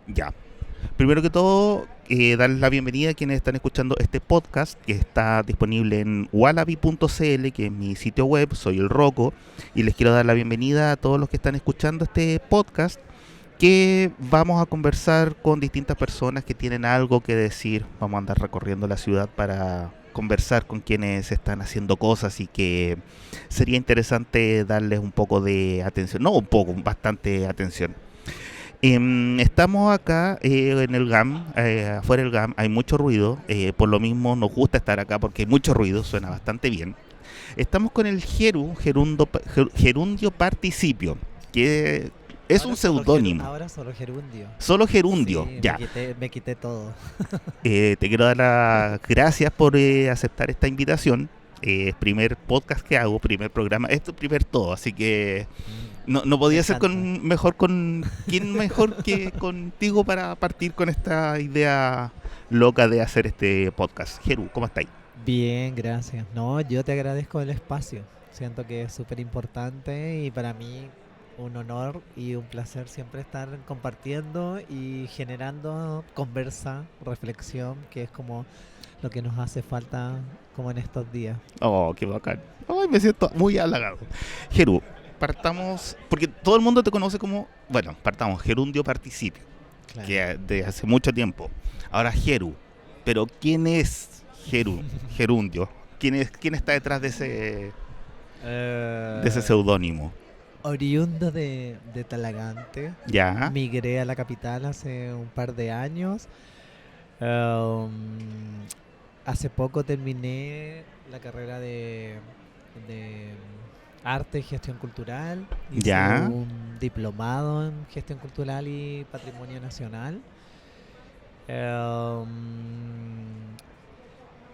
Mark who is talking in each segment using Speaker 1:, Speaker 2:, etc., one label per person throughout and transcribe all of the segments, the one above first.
Speaker 1: Ya. Primero que todo, darles la bienvenida a quienes están escuchando este podcast que está disponible en wallaby.cl, que es mi sitio web. Soy el Rocco y les quiero dar la bienvenida a todos los que están escuchando este podcast, que vamos a conversar con distintas personas que tienen algo que decir. Vamos a andar recorriendo la ciudad para conversar con quienes están haciendo cosas y que sería interesante darles un poco de atención, no un poco, bastante atención. Estamos acá en el GAM, afuera del GAM, hay mucho ruido, por lo mismo nos gusta estar acá porque hay mucho ruido, suena bastante bien. Estamos con el Gerundio Participio, que es un seudónimo.
Speaker 2: Ahora solo gerundio.
Speaker 1: Solo
Speaker 2: Sí,
Speaker 1: Gerundio, ya.
Speaker 2: me quité todo.
Speaker 1: Te quiero dar las gracias por aceptar esta invitación. Es primer podcast que hago, primer programa, esto primer todo, así que no
Speaker 2: Me
Speaker 1: podía ser
Speaker 2: encanta.
Speaker 1: con quién mejor que contigo para partir con esta idea loca de hacer este podcast. Jeru, ¿cómo estáis?
Speaker 2: Bien, gracias. No, yo te agradezco el espacio. Siento que es súper importante y para mí un honor y un placer siempre estar compartiendo y generando conversa, reflexión, que es como lo que nos hace falta como en estos días.
Speaker 1: Oh, qué bacán. Ay, me siento muy halagado. Jeru, partamos, porque todo el mundo te conoce como, bueno, partamos, Gerundio Participio,
Speaker 2: Claro.
Speaker 1: que de hace mucho tiempo. Ahora Jeru, pero ¿quién es Gerundio? ¿Quién está detrás de ese
Speaker 2: Eh,
Speaker 1: seudónimo?
Speaker 2: Oriundo de Talagante,
Speaker 1: Ya,
Speaker 2: migré a la capital hace un par de años. Um, Hace poco terminé la carrera de arte y gestión cultural. Hice
Speaker 1: ya.
Speaker 2: un diplomado en gestión cultural y patrimonio nacional. Um,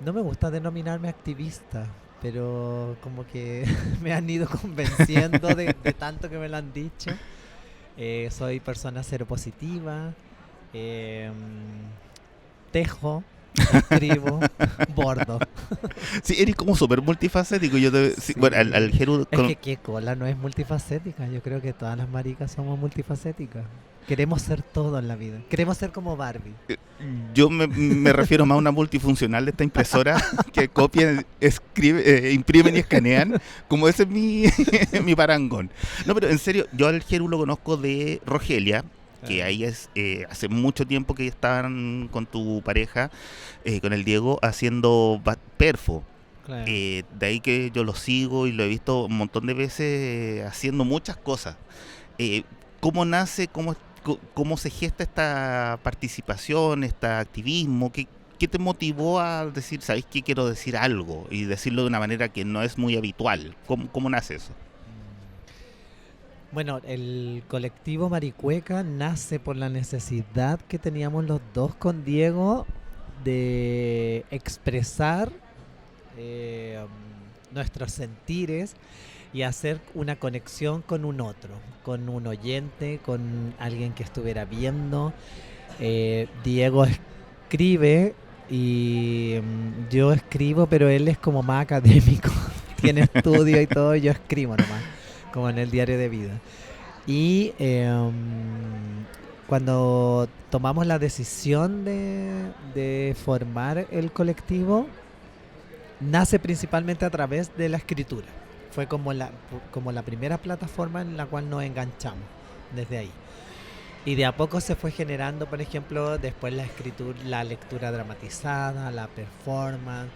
Speaker 2: no me gusta denominarme activista, pero como que me han ido convenciendo de tanto que me lo han dicho. Soy persona seropositiva. em, Tejo, escribo, bordo.
Speaker 1: Sí, eres como súper multifacético. Sí, bueno, al
Speaker 2: Sí.
Speaker 1: Geru,
Speaker 2: Es que qué cola no es multifacética. Yo creo que todas las maricas somos multifacéticas. Queremos ser todo en la vida. Queremos ser como Barbie.
Speaker 1: yo me refiero más a una multifuncional de esta impresora que copian, imprimen y escanean. Como ese es mi parangón. No, pero en serio, yo al Geru lo conozco de Rogelia, que
Speaker 2: Ah,
Speaker 1: ahí es hace mucho tiempo que estaban con tu pareja, con el Diego, haciendo perfo.
Speaker 2: claro.
Speaker 1: De ahí que yo lo sigo y lo he visto un montón de veces haciendo muchas cosas. Eh, ¿Cómo nace, cómo se gesta esta participación, este activismo? ¿Qué te motivó a decir, sabéis qué, quiero decir algo y decirlo de una manera que no es muy habitual? ¿Cómo nace eso?
Speaker 2: Mm. Bueno, el colectivo Maricueca nace por la necesidad que teníamos los dos con Diego de expresar nuestros sentires y hacer una conexión con un otro, con un oyente, con alguien que estuviera viendo. Diego escribe y yo escribo, pero él es como más académico, tiene estudio y todo, y yo escribo nomás, como en el diario de vida. Y cuando tomamos la decisión de formar el colectivo, nace principalmente a través de la escritura. Fue como la primera plataforma en la cual nos enganchamos desde ahí. Y de a poco se fue generando, por ejemplo, después la escritura, la lectura dramatizada, la performance,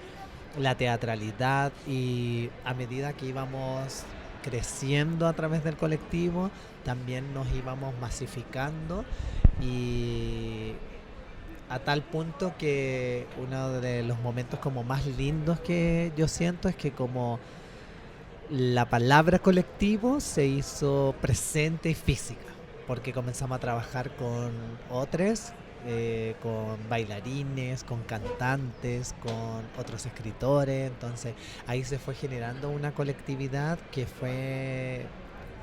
Speaker 2: la teatralidad, y a medida que íbamos creciendo a través del colectivo, también nos íbamos masificando y a tal punto que uno de los momentos como más lindos que yo siento es que como la palabra colectivo se hizo presente y física, porque comenzamos a trabajar con otros, con bailarines, con cantantes, con otros escritores, entonces ahí se fue generando una colectividad que fue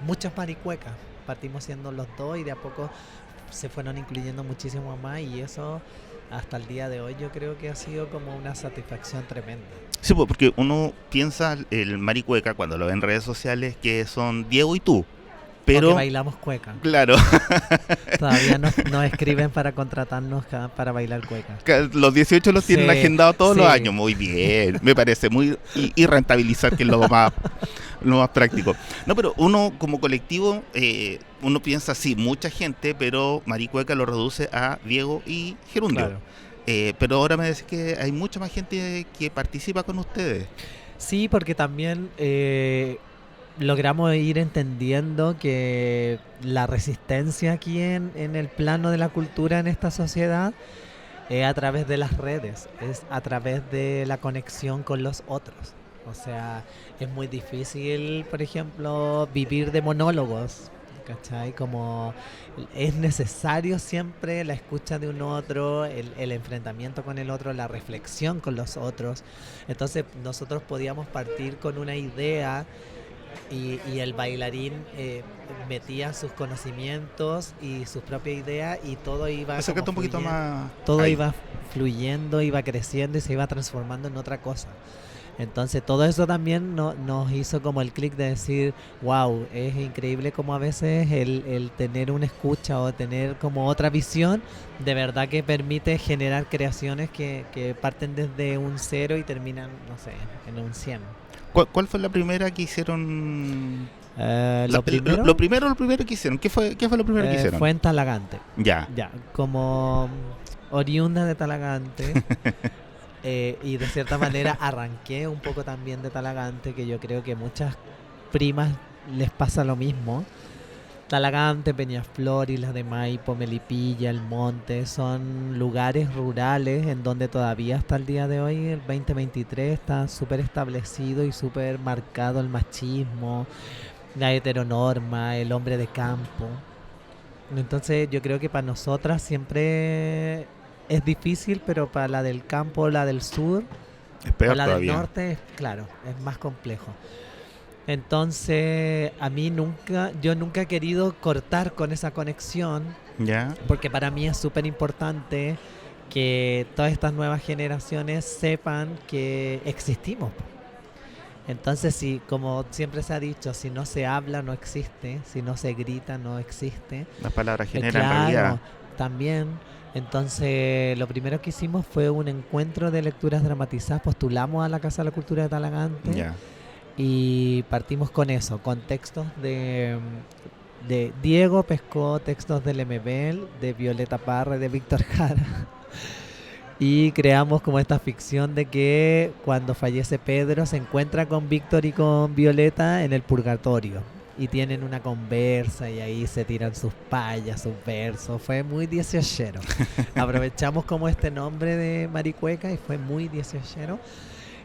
Speaker 2: muchas maricuecas. Partimos siendo los dos y de a poco se fueron incluyendo muchísimo más, y eso hasta el día de hoy yo creo que ha sido como una satisfacción tremenda.
Speaker 1: Sí, pues, porque uno piensa el Maricueca cuando lo ve en redes sociales que son Diego y tú.
Speaker 2: Porque
Speaker 1: pero
Speaker 2: bailamos cueca.
Speaker 1: claro,
Speaker 2: Todavía nos escriben para contratarnos para bailar cueca.
Speaker 1: los 18 los tienen
Speaker 2: Sí,
Speaker 1: agendados todos los
Speaker 2: sí.
Speaker 1: años. Muy bien, me parece muy y rentabilizar, que es lo más práctico. No, pero uno como colectivo, uno piensa, sí, mucha gente, pero Maricueca lo reduce a Diego y Gerundio.
Speaker 2: Claro.
Speaker 1: Pero ahora me decís que hay mucha más gente que participa con ustedes.
Speaker 2: Sí, porque también logramos ir entendiendo que la resistencia aquí en el plano de la cultura en esta sociedad es a través de las redes, es a través de la conexión con los otros. O sea, es muy difícil, por ejemplo, vivir de monólogos, ¿cachai? Como es necesario siempre la escucha de un otro, el enfrentamiento con el otro, la reflexión con los otros. Entonces nosotros podíamos partir con una idea y el bailarín metía sus conocimientos y sus propias ideas y todo iba
Speaker 1: Acércate un
Speaker 2: como
Speaker 1: poquito más.
Speaker 2: todo
Speaker 1: Ahí.
Speaker 2: iba fluyendo, iba creciendo y se iba transformando en otra cosa. Entonces todo eso también nos hizo como el clic de decir, wow, es increíble como a veces el tener una escucha o tener como otra visión, de verdad que permite generar creaciones que parten desde un 0 y terminan, no sé, en un 100.
Speaker 1: ¿Cuál fue la primera que hicieron?
Speaker 2: Lo primero
Speaker 1: Lo primero que hicieron. ¿Qué fue lo primero que hicieron?
Speaker 2: fue en Talagante.
Speaker 1: Ya.
Speaker 2: Ya, como oriunda de Talagante. Y de cierta manera arranqué un poco también de Talagante, que yo creo que muchas primas les pasa lo mismo. Talagante, Peñaflor, Islas de Maipo, Melipilla, El Monte, son lugares rurales en donde todavía hasta el día de hoy, el 2023, está súper establecido y súper marcado el machismo, la heteronorma, el hombre de campo. Entonces yo creo que para nosotras siempre es difícil, pero para la del campo, la del sur
Speaker 1: Es peor
Speaker 2: o la
Speaker 1: todavía.
Speaker 2: del norte, claro, es más complejo. Entonces, yo nunca he querido cortar con esa conexión,
Speaker 1: Ya.
Speaker 2: porque para mí es súper importante que todas estas nuevas generaciones sepan que existimos. Entonces, si, como siempre se ha dicho, si no se habla, no existe, si no se grita, no existe.
Speaker 1: Las palabras generan
Speaker 2: Claro,
Speaker 1: realidad.
Speaker 2: también. Entonces, lo primero que hicimos fue un encuentro de lecturas dramatizadas. Postulamos a la Casa de la Cultura de Talagante
Speaker 1: Ya.
Speaker 2: y partimos con eso, con textos de Diego pescó textos de Lemebel, de Violeta Parra y de Víctor Jara. Y creamos como esta ficción de que cuando fallece Pedro se encuentra con Víctor y con Violeta en el purgatorio. Y tienen una conversa y ahí se tiran sus payas, sus versos. Fue muy dieciochero. Aprovechamos como este nombre de Maricueca y fue muy dieciochero.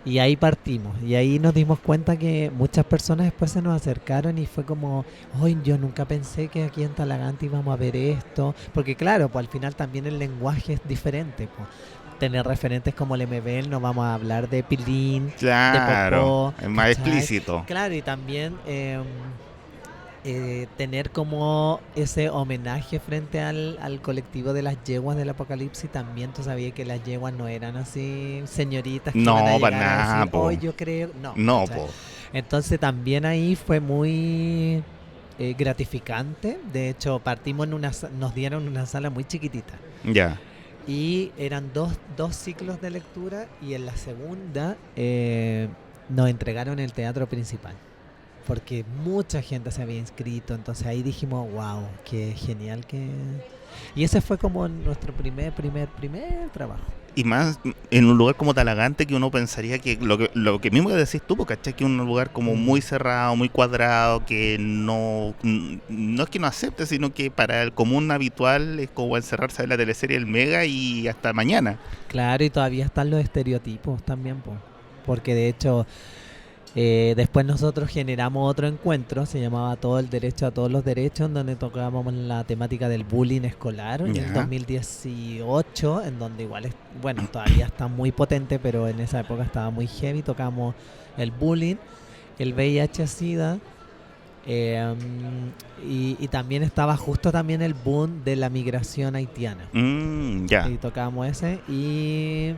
Speaker 2: Y ahí partimos. Y ahí nos dimos cuenta que muchas personas después se nos acercaron y fue como, hoy yo nunca pensé que aquí en Talagante íbamos a ver esto. Porque claro, pues al final también el lenguaje es diferente. Pues. Tener referentes como el MBL, no vamos a hablar de Pilín,
Speaker 1: Claro.
Speaker 2: de Popó.
Speaker 1: Es más
Speaker 2: ¿cachai?
Speaker 1: explícito.
Speaker 2: Claro, y también tener como ese homenaje frente al colectivo de las yeguas del apocalipsis. También tú sabías que las yeguas no eran así señoritas que
Speaker 1: No,
Speaker 2: iban a
Speaker 1: para
Speaker 2: llegar a
Speaker 1: nada,
Speaker 2: decir,
Speaker 1: po.
Speaker 2: hoy yo creo,
Speaker 1: No,
Speaker 2: ¿cachai?
Speaker 1: po.
Speaker 2: Entonces también ahí fue muy gratificante. De hecho partimos nos dieron una sala muy chiquitita
Speaker 1: Ya.
Speaker 2: y eran dos ciclos de lectura, y en la segunda nos entregaron el teatro principal porque mucha gente se había inscrito. Entonces ahí dijimos, wow, qué genial que... Y ese fue como nuestro primer trabajo.
Speaker 1: Y más en un lugar como Talagante, que uno pensaría que lo que mismo que decís tú, porque ¿cachai? Que es un lugar como muy cerrado, muy cuadrado, que no es que no acepte, sino que para el común habitual es como encerrarse en la teleserie El Mega y hasta mañana.
Speaker 2: Claro, y todavía están los estereotipos también, porque de hecho después nosotros generamos otro encuentro, se llamaba Todo el Derecho a Todos los Derechos, en donde tocábamos la temática del bullying escolar en el 2018, en donde igual bueno, todavía está muy potente, pero en esa época estaba muy heavy. Tocamos el bullying, el VIH-Sida, y también estaba justo también el boom de la migración haitiana.
Speaker 1: Ya.
Speaker 2: Y tocábamos ese. Y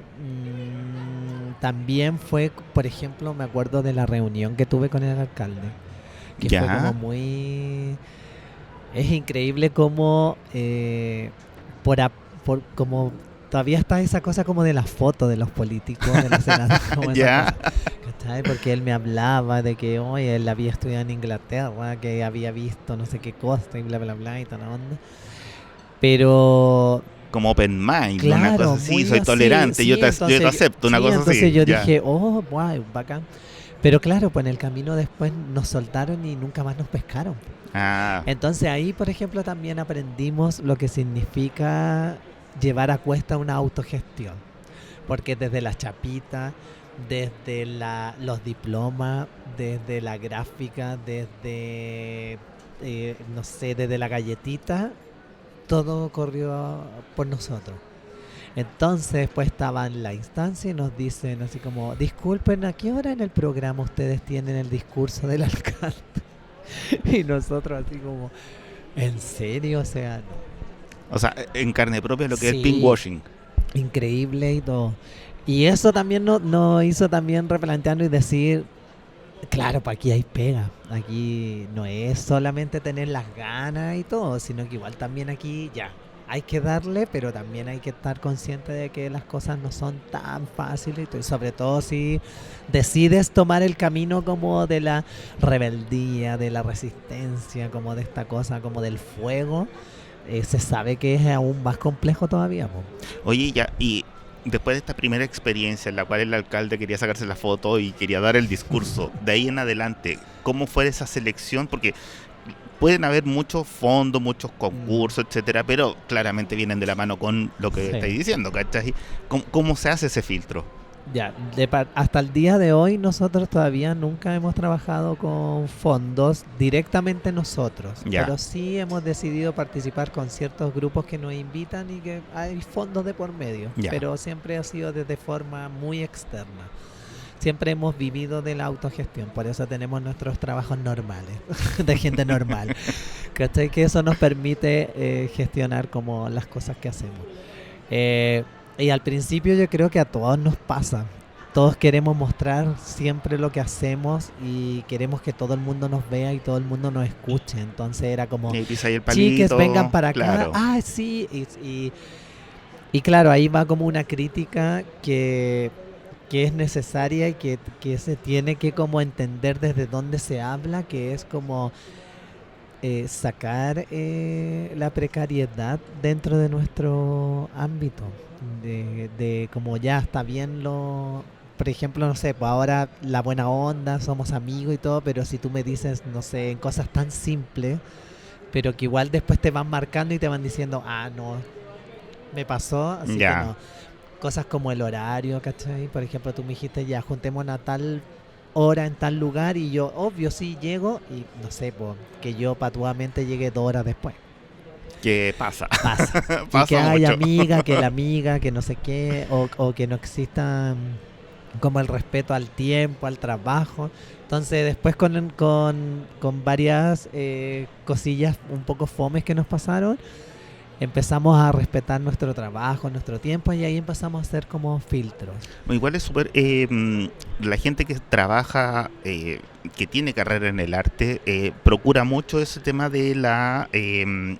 Speaker 2: también fue, por ejemplo, me acuerdo de la reunión que tuve con el alcalde, que
Speaker 1: Ya.
Speaker 2: fue como muy Es increíble cómo por, como todavía está esa cosa como de la foto de los políticos, de los senadores, como esa
Speaker 1: Ya.
Speaker 2: cosa, ¿cachai? Porque él me hablaba de que, oye, él había estudiado en Inglaterra, que había visto no sé qué cosa y bla, bla, bla, y toda la onda. Pero,
Speaker 1: Como open mind, una cosa
Speaker 2: claro,
Speaker 1: así,
Speaker 2: muy
Speaker 1: soy
Speaker 2: así,
Speaker 1: tolerante,
Speaker 2: sí,
Speaker 1: yo te acepto, una
Speaker 2: sí,
Speaker 1: cosa
Speaker 2: entonces
Speaker 1: así.
Speaker 2: yo
Speaker 1: Ya.
Speaker 2: dije, oh, wow, bacán. Pero claro, pues en el camino después nos soltaron y nunca más nos pescaron.
Speaker 1: Ah,
Speaker 2: Entonces ahí, por ejemplo, también aprendimos lo que significa llevar a cuesta una autogestión. Porque desde la chapita, desde los diplomas, desde la gráfica, desde, no sé, desde la galletita, todo corrió por nosotros. Entonces, pues estaba en la instancia y nos dicen así como, disculpen, ¿a qué hora en el programa ustedes tienen el discurso del alcalde? Y nosotros así como, ¿en serio? O sea, no.
Speaker 1: o sea, en carne propia lo que es el
Speaker 2: Sí,
Speaker 1: pinkwashing.
Speaker 2: increíble y todo. Y eso también nos hizo también replantearnos y decir, claro, pues aquí hay pega. Aquí no es solamente tener las ganas y todo, sino que igual también aquí ya hay que darle, pero también hay que estar consciente de que las cosas no son tan fáciles y todo, y sobre todo si decides tomar el camino como de la rebeldía, de la resistencia, como de esta cosa, como del fuego, se sabe que es aún más complejo todavía, po.
Speaker 1: Oye, ya, y después de esta primera experiencia en la cual el alcalde quería sacarse la foto y quería dar el discurso, de ahí en adelante, ¿cómo fue esa selección? Porque pueden haber muchos fondos, muchos
Speaker 2: Mm,
Speaker 1: concursos, etcétera, pero claramente vienen de la mano con lo que
Speaker 2: sí.
Speaker 1: estáis diciendo, ¿cachai? ¿Cómo se hace ese filtro?
Speaker 2: Ya, hasta el día de hoy nosotros todavía nunca hemos trabajado con fondos directamente nosotros,
Speaker 1: Ya,
Speaker 2: pero sí hemos decidido participar con ciertos grupos que nos invitan y que hay fondos de por medio,
Speaker 1: ya.
Speaker 2: pero siempre ha sido desde forma muy externa. Siempre hemos vivido de la autogestión, por eso tenemos nuestros trabajos normales, de gente normal. ¿Cachai? Que eso nos permite gestionar como las cosas que hacemos. Eh, y al principio yo creo que a todos nos pasa. Todos queremos mostrar siempre lo que hacemos y queremos que todo el mundo nos vea y todo el mundo nos escuche. Entonces era como,
Speaker 1: Y pisa ahí el
Speaker 2: chiques, vengan
Speaker 1: palito,
Speaker 2: para acá.
Speaker 1: claro.
Speaker 2: Ah, sí. Y claro, ahí va como una crítica que es necesaria y que se tiene que como entender desde dónde se habla, que es como sacar la precariedad dentro de nuestro ámbito. De como ya está bien lo... Por ejemplo, no sé, pues ahora la buena onda, somos amigos y todo, pero si tú me dices, no sé, en cosas tan simples, pero que igual después te van marcando y te van diciendo, ah, no, me pasó, así que
Speaker 1: Ya.
Speaker 2: no. Cosas como el horario, ¿cachai? Por ejemplo, tú me dijiste ya, juntémonos a tal hora en tal lugar y yo, obvio, sí llego y no sé, pues, que yo patuamente llegue 2 horas después.
Speaker 1: ¿Qué pasa?
Speaker 2: Pasa. Y que
Speaker 1: Pasa
Speaker 2: hay
Speaker 1: mucho.
Speaker 2: amiga, que la amiga, que no sé qué, o que no exista como el respeto al tiempo, al trabajo. Entonces después con varias cosillas un poco fomes que nos pasaron, empezamos a respetar nuestro trabajo, nuestro tiempo y ahí empezamos a hacer como filtros.
Speaker 1: Igual es súper... la gente que trabaja, que tiene carrera en el arte, procura mucho ese tema de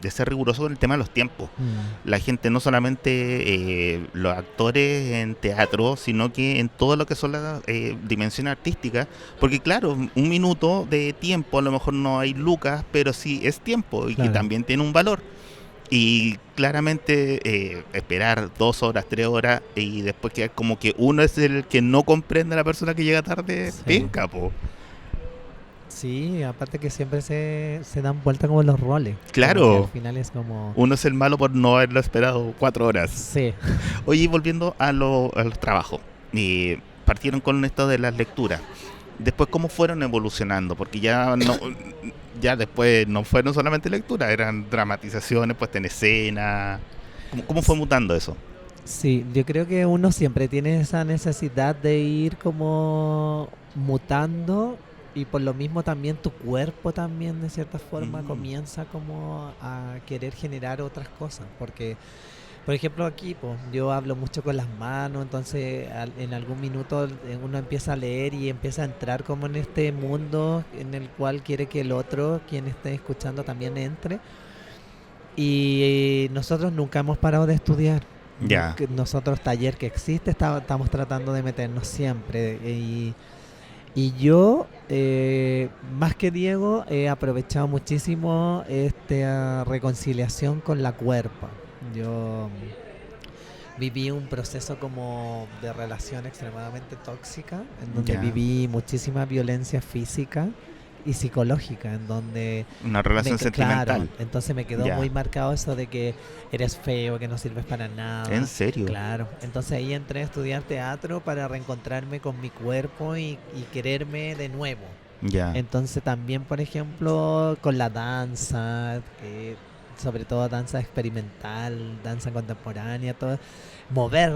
Speaker 1: de ser riguroso con el tema de los tiempos.
Speaker 2: Mm,
Speaker 1: La gente no solamente los actores en teatro, sino que en todo lo que son las dimensiones artísticas, porque claro, un minuto de tiempo a lo mejor no hay lucas, pero sí es tiempo y que
Speaker 2: claro.
Speaker 1: también tiene un valor. Y claramente esperar 2 horas, 3 horas y después que como que uno es el que no comprende a la persona que llega tarde,
Speaker 2: Sí.
Speaker 1: penca, po.
Speaker 2: Sí, aparte que siempre se dan vuelta como los roles. Como que al
Speaker 1: Claro,
Speaker 2: final es como...
Speaker 1: uno es el malo por no haberlo esperado 4 horas.
Speaker 2: Sí.
Speaker 1: Oye, y volviendo a los trabajos, partieron con esto de las lecturas. Después, ¿cómo fueron evolucionando? Porque ya no, ya después no fueron solamente lecturas, eran dramatizaciones, puesta en escena. ¿Cómo fue mutando eso?
Speaker 2: Sí, yo creo que uno siempre tiene esa necesidad de ir como mutando y por lo mismo también tu cuerpo también de cierta forma
Speaker 1: Mm,
Speaker 2: comienza como a querer generar otras cosas porque Por ejemplo, aquí pues, yo hablo mucho con las manos, entonces en algún minuto uno empieza a leer y empieza a entrar como en este mundo en el cual quiere que el otro, quien esté escuchando, también entre. Y nosotros nunca hemos parado de estudiar.
Speaker 1: Ya,
Speaker 2: Nosotros, taller que existe, estamos tratando de meternos siempre. Y yo, más que Diego, he aprovechado muchísimo esta reconciliación con la cuerpa. Yo viví un proceso como de relación extremadamente tóxica, en donde
Speaker 1: ya.
Speaker 2: viví muchísima violencia física y psicológica, en donde
Speaker 1: Una relación
Speaker 2: claro,
Speaker 1: sentimental.
Speaker 2: entonces me quedó muy
Speaker 1: Ya.
Speaker 2: marcado eso de que eres feo, que no sirves para
Speaker 1: ¿En
Speaker 2: nada.
Speaker 1: serio?
Speaker 2: Claro, entonces ahí entré a estudiar teatro para reencontrarme con mi cuerpo y quererme de nuevo.
Speaker 1: Ya.
Speaker 2: Entonces también, por ejemplo, con la danza, sobre todo danza experimental, danza contemporánea, todo, mover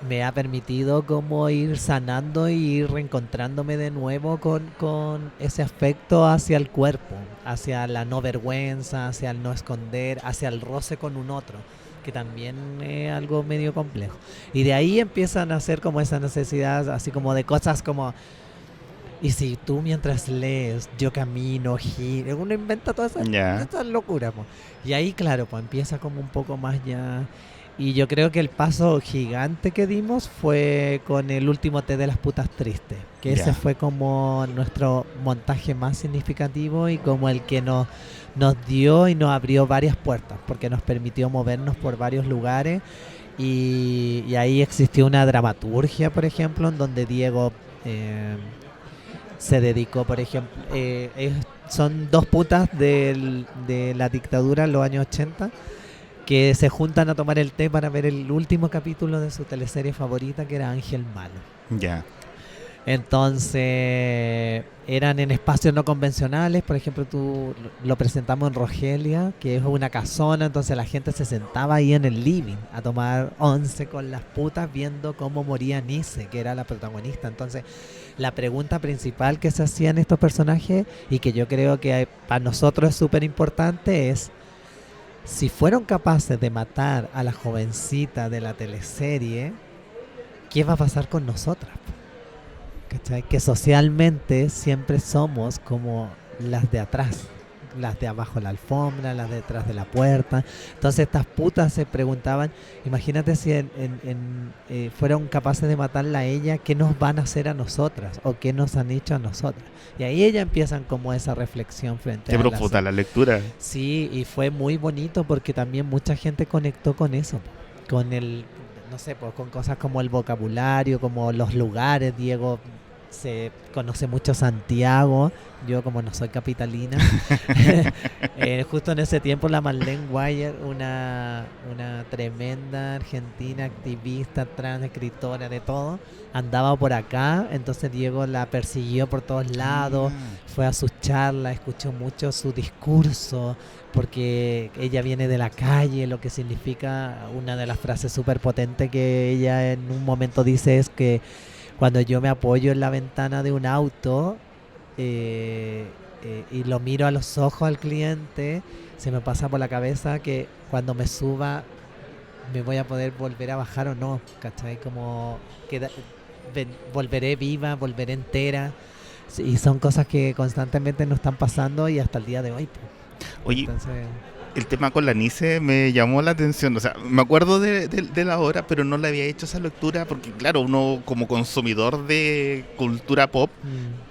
Speaker 2: me ha permitido como ir sanando y ir reencontrándome de nuevo con ese afecto hacia el cuerpo, hacia la no vergüenza, hacia el no esconder, hacia el roce con un otro, que también es algo medio complejo. Y de ahí empiezan a hacer como esa necesidad, así como de cosas como, y si tú mientras lees, yo camino, giro, uno inventa todas
Speaker 1: Ya.
Speaker 2: esas locuras. Po. Y ahí, claro, pues empieza como un poco más ya. Y yo creo que el paso gigante que dimos fue con el último té de las putas tristes. Que ese
Speaker 1: Ya.
Speaker 2: fue como nuestro montaje más significativo y como el que nos dio y nos abrió varias puertas. Porque nos permitió movernos por varios lugares. Y ahí existió una dramaturgia, por ejemplo, en donde Diego... se dedicó, por ejemplo, son dos putas de la dictadura en los años 80 que se juntan a tomar el té para ver el último capítulo de su teleserie favorita, que era Ángel Malo.
Speaker 1: Ya.
Speaker 2: Entonces eran en espacios no convencionales, por ejemplo lo presentamos en Rogelia, que es una casona, entonces la gente se sentaba ahí en el living a tomar once con las putas viendo cómo moría Nice, que era la protagonista. Entonces la pregunta principal que se hacían estos personajes y que yo creo que para nosotros es súper importante es: si fueron capaces de matar a la jovencita de la teleserie, ¿qué va a pasar con nosotras? ¿Cachai? Que socialmente siempre somos como las de atrás, las de abajo de la alfombra, las de detrás de la puerta. Entonces estas putas se preguntaban, imagínate si fueron capaces de matarla a ella, ¿qué nos van a hacer a nosotras? ¿O qué nos han hecho a nosotras? Y ahí ellas empiezan como esa reflexión frente
Speaker 1: Qué
Speaker 2: a
Speaker 1: profunda la lectura.
Speaker 2: Sí, y fue muy bonito porque también mucha gente conectó con eso, con no sé, pues con cosas como el vocabulario, como los lugares. Diego se conoce mucho Santiago, yo como no soy capitalina, justo en ese tiempo la Marlene Guayer, una tremenda argentina, activista, trans, escritora, de todo, andaba por acá, entonces Diego la persiguió por todos lados, fue a sus charlas, escuchó mucho su discurso, porque ella viene de la calle, lo que significa, una de las frases súper potentes que ella en un momento dice es que cuando yo me apoyo en la ventana de un auto y lo miro a los ojos al cliente, se me pasa por la cabeza que cuando me suba me voy a poder volver a bajar o no, ¿cachai? Como que volveré viva, volveré entera. Y son cosas que constantemente nos están pasando y hasta el día de hoy.
Speaker 1: Oye,
Speaker 2: entonces,
Speaker 1: el tema con la Nice me llamó la atención. O sea, me acuerdo de la obra, pero no le había hecho esa lectura porque, claro, uno como consumidor de cultura pop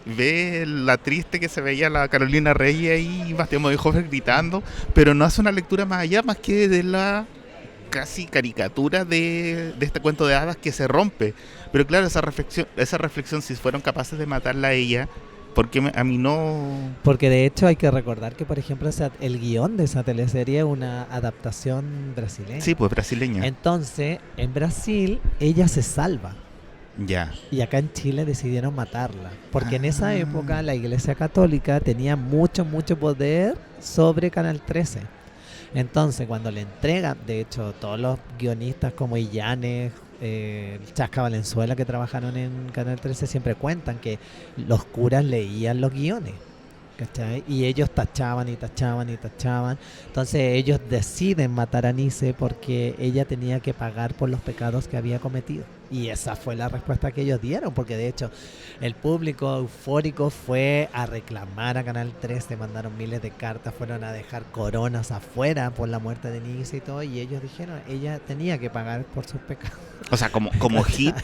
Speaker 1: ve la triste que se veía la Carolina Reyes ahí y Bastián Bodenhofer gritando, pero no hace una lectura más allá, más que de la casi caricatura de este cuento de hadas que se rompe. Pero claro, esa reflexión, si fueron capaces de matarla a ella, porque a mí no...
Speaker 2: Porque de hecho hay que recordar que, por ejemplo, el guión de esa teleserie es una adaptación brasileña.
Speaker 1: Sí, pues brasileña.
Speaker 2: Entonces, en Brasil, ella se salva.
Speaker 1: Ya.
Speaker 2: Y acá en Chile decidieron matarla. Porque en esa época la Iglesia Católica tenía mucho, mucho poder sobre Canal 13. Entonces, cuando le entregan, de hecho, todos los guionistas como Illanes, Chasca Valenzuela, que trabajaron en Canal 13, siempre cuentan que los curas leían los guiones. ¿cachai? Y ellos tachaban y tachaban y tachaban. Entonces ellos deciden matar a Nice porque ella tenía que pagar por los pecados que había cometido. Y esa fue la respuesta que ellos dieron, porque de hecho el público eufórico fue a reclamar a Canal 13, mandaron miles de cartas, fueron a dejar coronas afuera por la muerte de Nice y todo, y ellos dijeron, ella tenía que pagar por sus pecados.
Speaker 1: O sea, como hit,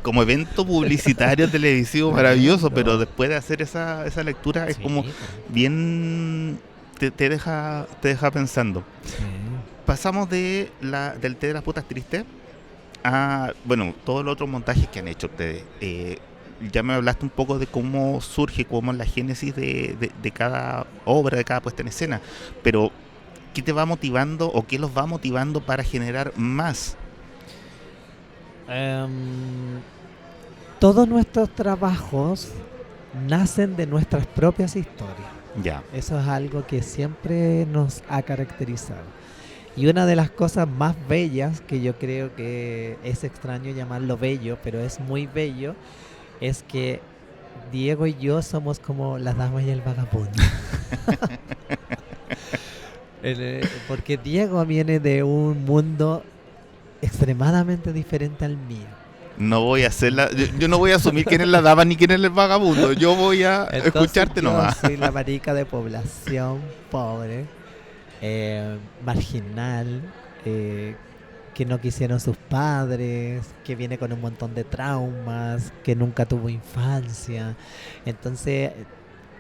Speaker 1: como evento publicitario televisivo maravilloso, pero después de hacer esa lectura es como bien, te deja pensando.
Speaker 2: Sí.
Speaker 1: Pasamos del té de las putas tristes a, bueno, todos los otros montajes que han hecho ustedes. Ya me hablaste un poco de cómo surge, cómo es la génesis de cada obra, de cada puesta en escena, pero ¿qué te va motivando o qué los va motivando para generar más?
Speaker 2: Todos nuestros trabajos nacen de nuestras propias historias.
Speaker 1: Ya.
Speaker 2: Eso es algo que siempre nos ha caracterizado. Y una de las cosas más bellas, que yo creo que es extraño llamarlo bello, pero es muy bello, es que Diego y yo somos como las damas y el vagabundo. Porque Diego viene de un mundo extremadamente diferente al mío.
Speaker 1: No voy a hacerla, yo no voy a asumir quién es la dama ni quién es el vagabundo. Yo voy a escucharte nomás.
Speaker 2: Soy la marica de población pobre, marginal, que no quisieron sus padres, que viene con un montón de traumas, que nunca tuvo infancia. Entonces,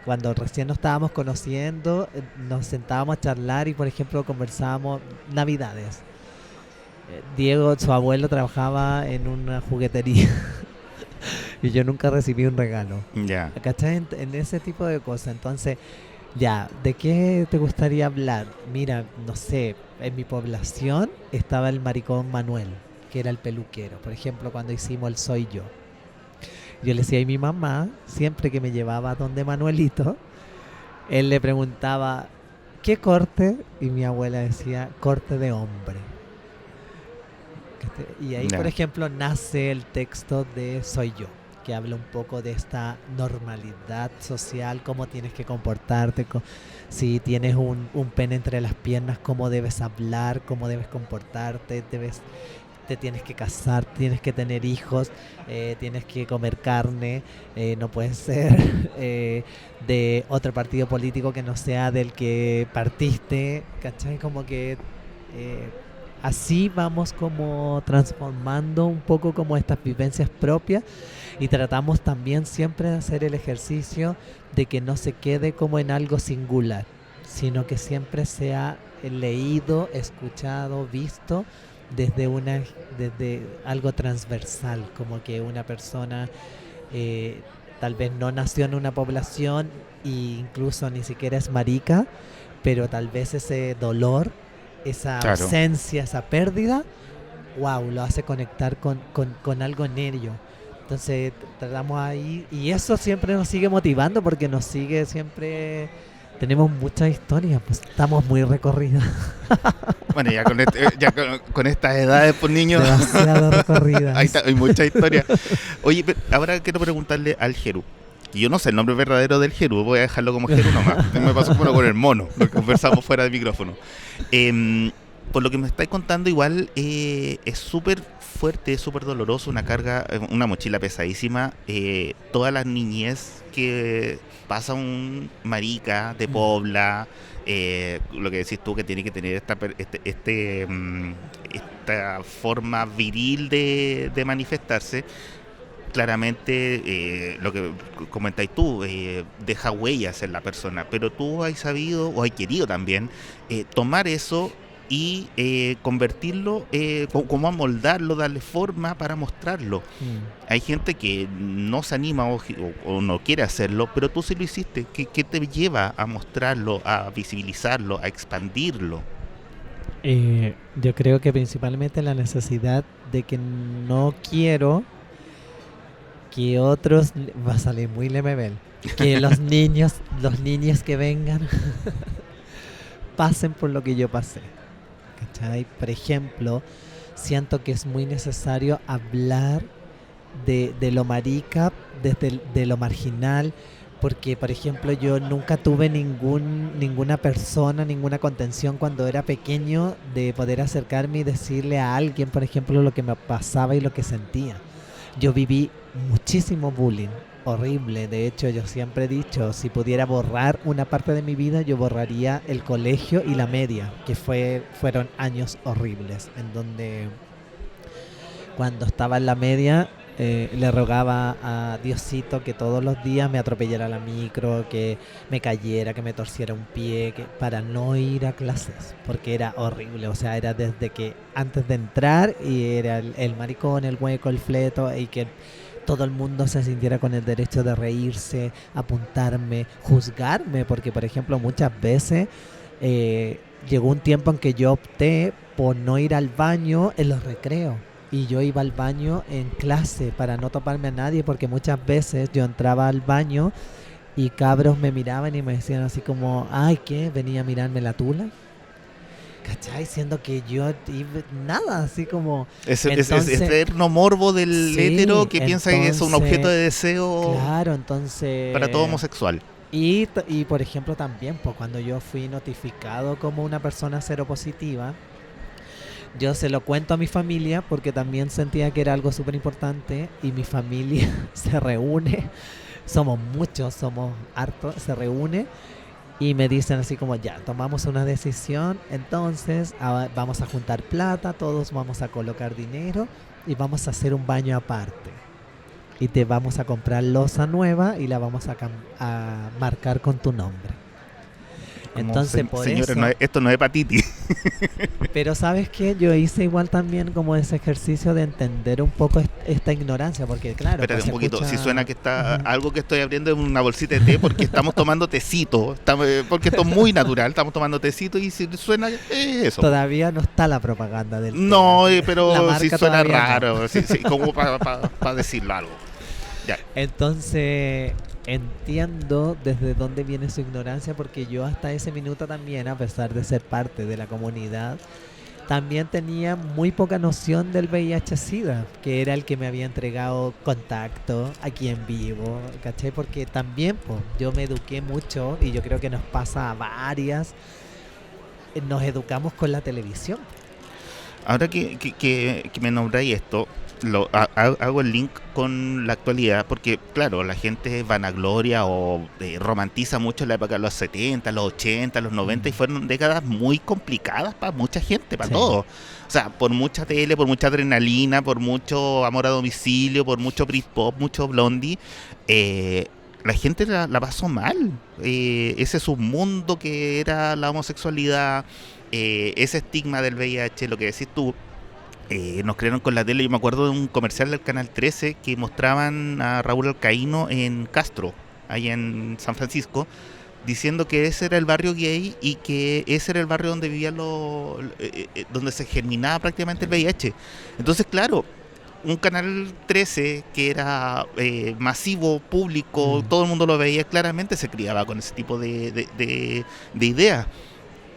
Speaker 2: cuando recién nos estábamos conociendo, nos sentábamos a charlar y, por ejemplo, conversábamos Navidades. Diego, su abuelo, trabajaba en una juguetería y yo nunca recibí un regalo.
Speaker 1: Ya.
Speaker 2: ¿Cachai? En ese tipo de cosas. Entonces, ya, ¿de qué te gustaría hablar? Mira, no sé, en mi población estaba el maricón Manuel, que era el peluquero. Por ejemplo, cuando hicimos el Soy Yo. Yo le decía a mi mamá, siempre que me llevaba donde Manuelito, él le preguntaba, ¿qué corte? Y mi abuela decía, corte de hombre. Y ahí, por ejemplo, nace el texto de Soy Yo, que habla un poco de esta normalidad social, cómo tienes que comportarte, si tienes un pene entre las piernas, cómo debes hablar, cómo debes comportarte, te tienes que casar, tienes que tener hijos, tienes que comer carne, no puedes ser de otro partido político que no sea del que partiste, ¿cachai? Como que así vamos como transformando un poco como estas vivencias propias y tratamos también siempre de hacer el ejercicio de que no se quede como en algo singular, sino que siempre sea leído, escuchado, visto desde algo transversal, como que una persona tal vez no nació en una población e incluso ni siquiera es marica, pero tal vez ese dolor, esa ausencia, esa pérdida, wow, lo hace conectar con algo en ello. Entonces tratamos ahí, y eso siempre nos sigue motivando porque nos sigue siempre. Tenemos muchas historias, pues estamos muy recorridas.
Speaker 1: Bueno, ya con estas edades, pues niños.
Speaker 2: Demasiado recorridas.
Speaker 1: Ahí está, hay mucha historia. Oye, ahora quiero preguntarle al Jeru. Yo no sé el nombre verdadero del Jeru, voy a dejarlo como Jeru nomás. Me pasó como con el mono, lo que conversamos fuera del micrófono. Por lo que me estáis contando, igual es súper fuerte, es súper doloroso, una carga, una mochila pesadísima. Todas las niñez que pasa un marica de Pobla, lo que decís tú, que tiene que tener esta forma viril de manifestarse. Claramente, lo que comentáis tú, deja huellas en la persona, pero tú has sabido, o has querido también, tomar eso y convertirlo, como amoldarlo, darle forma para mostrarlo. Hay gente que no se anima o no quiere hacerlo, pero tú sí lo hiciste. ¿Qué te lleva a mostrarlo, a visibilizarlo, a expandirlo?
Speaker 2: Yo creo que principalmente la necesidad de que no quiero que otros, va a salir muy lemebel, que los niños que vengan pasen por lo que yo pasé, ¿cachai? Por ejemplo, siento que es muy necesario hablar de lo marica, de lo marginal, Porque, por ejemplo, yo nunca tuve ninguna persona, ninguna contención cuando era pequeño de poder acercarme y decirle a alguien, por ejemplo, lo que me pasaba y lo que sentía. Yo viví muchísimo bullying, horrible. De hecho, yo siempre he dicho, si pudiera borrar una parte de mi vida, yo borraría el colegio y la media, que fueron años horribles, en donde cuando estaba en la media le rogaba a Diosito que todos los días me atropellara la micro, que me cayera, que me torciera un pie, para no ir a clases, porque era horrible. O sea, era desde que antes de entrar y era el maricón, el hueco, el fleto, y que todo el mundo se sintiera con el derecho de reírse, apuntarme, juzgarme, porque por ejemplo muchas veces llegó un tiempo en que yo opté por no ir al baño en los recreos. Y yo iba al baño en clase para no toparme a nadie, porque muchas veces yo entraba al baño y cabros me miraban y me decían así como, ay, ¿qué? ¿Venía a mirarme la tula? ¿Cachai? Siendo que yo nada, así como...
Speaker 1: Ese eterno morbo del hétero que piensa que es un objeto de deseo,
Speaker 2: claro, entonces,
Speaker 1: para todo homosexual.
Speaker 2: Y por ejemplo también, pues cuando yo fui notificado como una persona seropositiva, yo se lo cuento a mi familia porque también sentía que era algo súper importante, y mi familia se reúne, somos muchos, somos hartos, se reúne y me dicen así como, ya, tomamos una decisión, entonces vamos a juntar plata, todos vamos a colocar dinero y vamos a hacer un baño aparte. Y te vamos a comprar loza nueva y la vamos a marcar con tu nombre. Entonces, por
Speaker 1: señores,
Speaker 2: eso...
Speaker 1: esto no es hepatitis.
Speaker 2: Pero ¿sabes qué? Yo hice igual también como ese ejercicio de entender un poco esta ignorancia, porque claro...
Speaker 1: Espérate un poquito, si suena que está
Speaker 2: Ujú.
Speaker 1: algo que estoy abriendo en una bolsita de té, porque estamos tomando tecito, porque esto es muy natural, estamos tomando tecito y si suena eso.
Speaker 2: Todavía no está la propaganda del té.
Speaker 1: No,
Speaker 2: La
Speaker 1: pero
Speaker 2: marca
Speaker 1: sí suena
Speaker 2: todavía no.
Speaker 1: raro, sí, como para decirlo algo. Ya.
Speaker 2: Entonces entiendo desde dónde viene su ignorancia, porque yo hasta ese minuto también, a pesar de ser parte de la comunidad, también tenía muy poca noción del VIH-Sida, que era el que me había entregado contacto aquí en vivo, ¿cachai? Porque también pues, yo me eduqué mucho, y yo creo que nos pasa a varias, nos educamos con la televisión.
Speaker 1: Ahora que me nombráis esto, hago el link con la actualidad, porque claro, la gente vanagloria o romantiza mucho la época de los 70, los 80, los 90, y fueron décadas muy complicadas para mucha gente, para
Speaker 2: Sí.
Speaker 1: todos. O sea, por mucha tele, por mucha adrenalina, por mucho amor a domicilio, por mucho Britpop, mucho Blondie, la gente la pasó mal. Ese submundo que era la homosexualidad, ese estigma del VIH, lo que decís tú, nos crearon con la tele. Yo me acuerdo de un comercial del Canal 13 que mostraban a Raúl Alcaíno en Castro, allá en San Francisco, diciendo que ese era el barrio gay y que ese era el barrio donde vivían donde se germinaba prácticamente el VIH. Entonces, claro, un Canal 13 que era masivo, público, todo el mundo lo veía claramente, se criaba con ese tipo de ideas.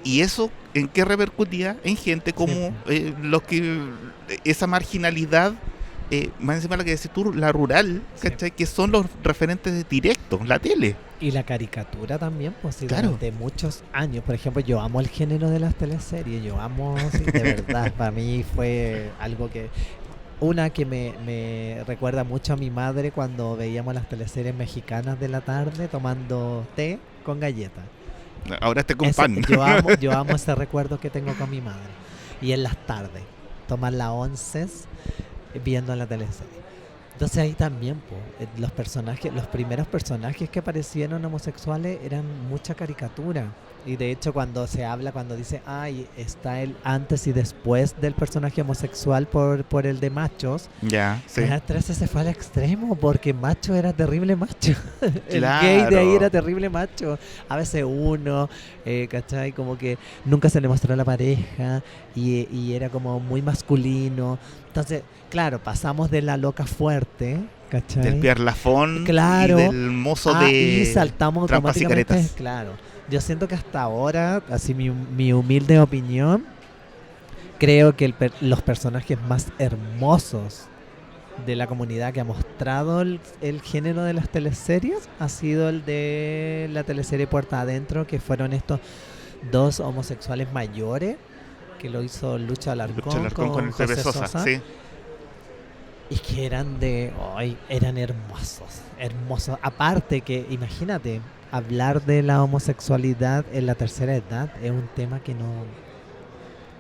Speaker 1: ¿Y eso en qué repercutía? En gente como los que esa marginalidad, más encima lo que decís tú, la rural, ¿cachai? Que son los referentes directos, la tele.
Speaker 2: Y la caricatura también, pues sí,
Speaker 1: Claro.
Speaker 2: durante muchos años. Por ejemplo, yo amo el género de las teleseries, yo amo, sí, de verdad, para mí fue algo que... Una que me recuerda mucho a mi madre cuando veíamos las teleseries mexicanas de la tarde tomando té con galletas.
Speaker 1: Ahora con pan.
Speaker 2: Yo amo ese recuerdo que tengo con mi madre. Y en las tardes, tomar las onces viendo la teleserie. Entonces ahí también, los primeros personajes que aparecieron homosexuales eran mucha caricatura. Y de hecho cuando dice, ay, está el antes y después del personaje homosexual por el de machos,
Speaker 1: Ya, sí.
Speaker 2: Canal 13 se fue al extremo, porque macho era terrible macho. El
Speaker 1: Claro.
Speaker 2: gay de ahí era terrible macho. A veces uno, ¿cachai? Como que nunca se le mostró a la pareja y era como muy masculino. Entonces, claro, pasamos de la loca fuerte, ¿cachai?
Speaker 1: Del Pierre Lafont,
Speaker 2: Claro.
Speaker 1: y del mozo
Speaker 2: Y
Speaker 1: de
Speaker 2: saltamos
Speaker 1: Trampas y
Speaker 2: automáticamente.
Speaker 1: Caretas.
Speaker 2: Claro. Yo siento que hasta ahora, así mi humilde opinión, creo que los personajes más hermosos de la comunidad que ha mostrado el género de las teleseries ha sido el de la teleserie Puerta Adentro, que fueron estos dos homosexuales mayores, que lo hizo Lucho Alarcón
Speaker 1: con el Pepe
Speaker 2: José
Speaker 1: Sosa, sí.
Speaker 2: Y que eran hermosos. Aparte que, imagínate, hablar de la homosexualidad en la tercera edad es un tema que no...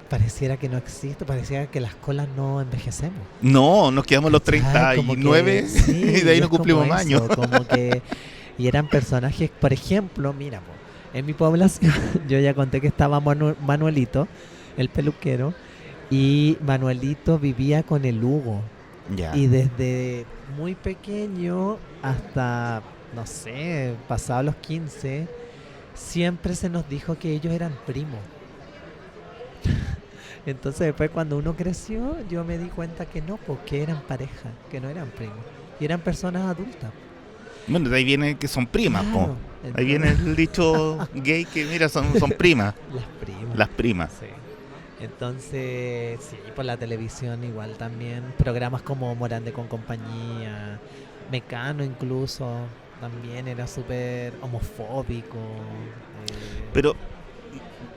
Speaker 2: Pareciera que no existe, pareciera que las colas no envejecemos.
Speaker 1: No, nos quedamos los 39
Speaker 2: sí,
Speaker 1: y de ahí no cumplimos más años.
Speaker 2: Y eran personajes, por ejemplo, mira, en mi población, yo ya conté que estaba Manuelito, el peluquero, y Manuelito vivía con el Hugo.
Speaker 1: Ya.
Speaker 2: Y desde muy pequeño hasta, no sé, pasados los 15, siempre se nos dijo que ellos eran primos. Entonces después cuando uno creció, yo me di cuenta que no, porque eran pareja, que no eran primos. Y eran personas adultas.
Speaker 1: Bueno, de ahí viene que son primas,
Speaker 2: Claro,
Speaker 1: po. Ahí viene el dicho gay que, mira, son primas.
Speaker 2: Las primas.
Speaker 1: Las primas.
Speaker 2: Sí. Entonces, sí, por la televisión igual también. Programas como Morande con compañía, Mecano incluso, también era súper homofóbico.
Speaker 1: Pero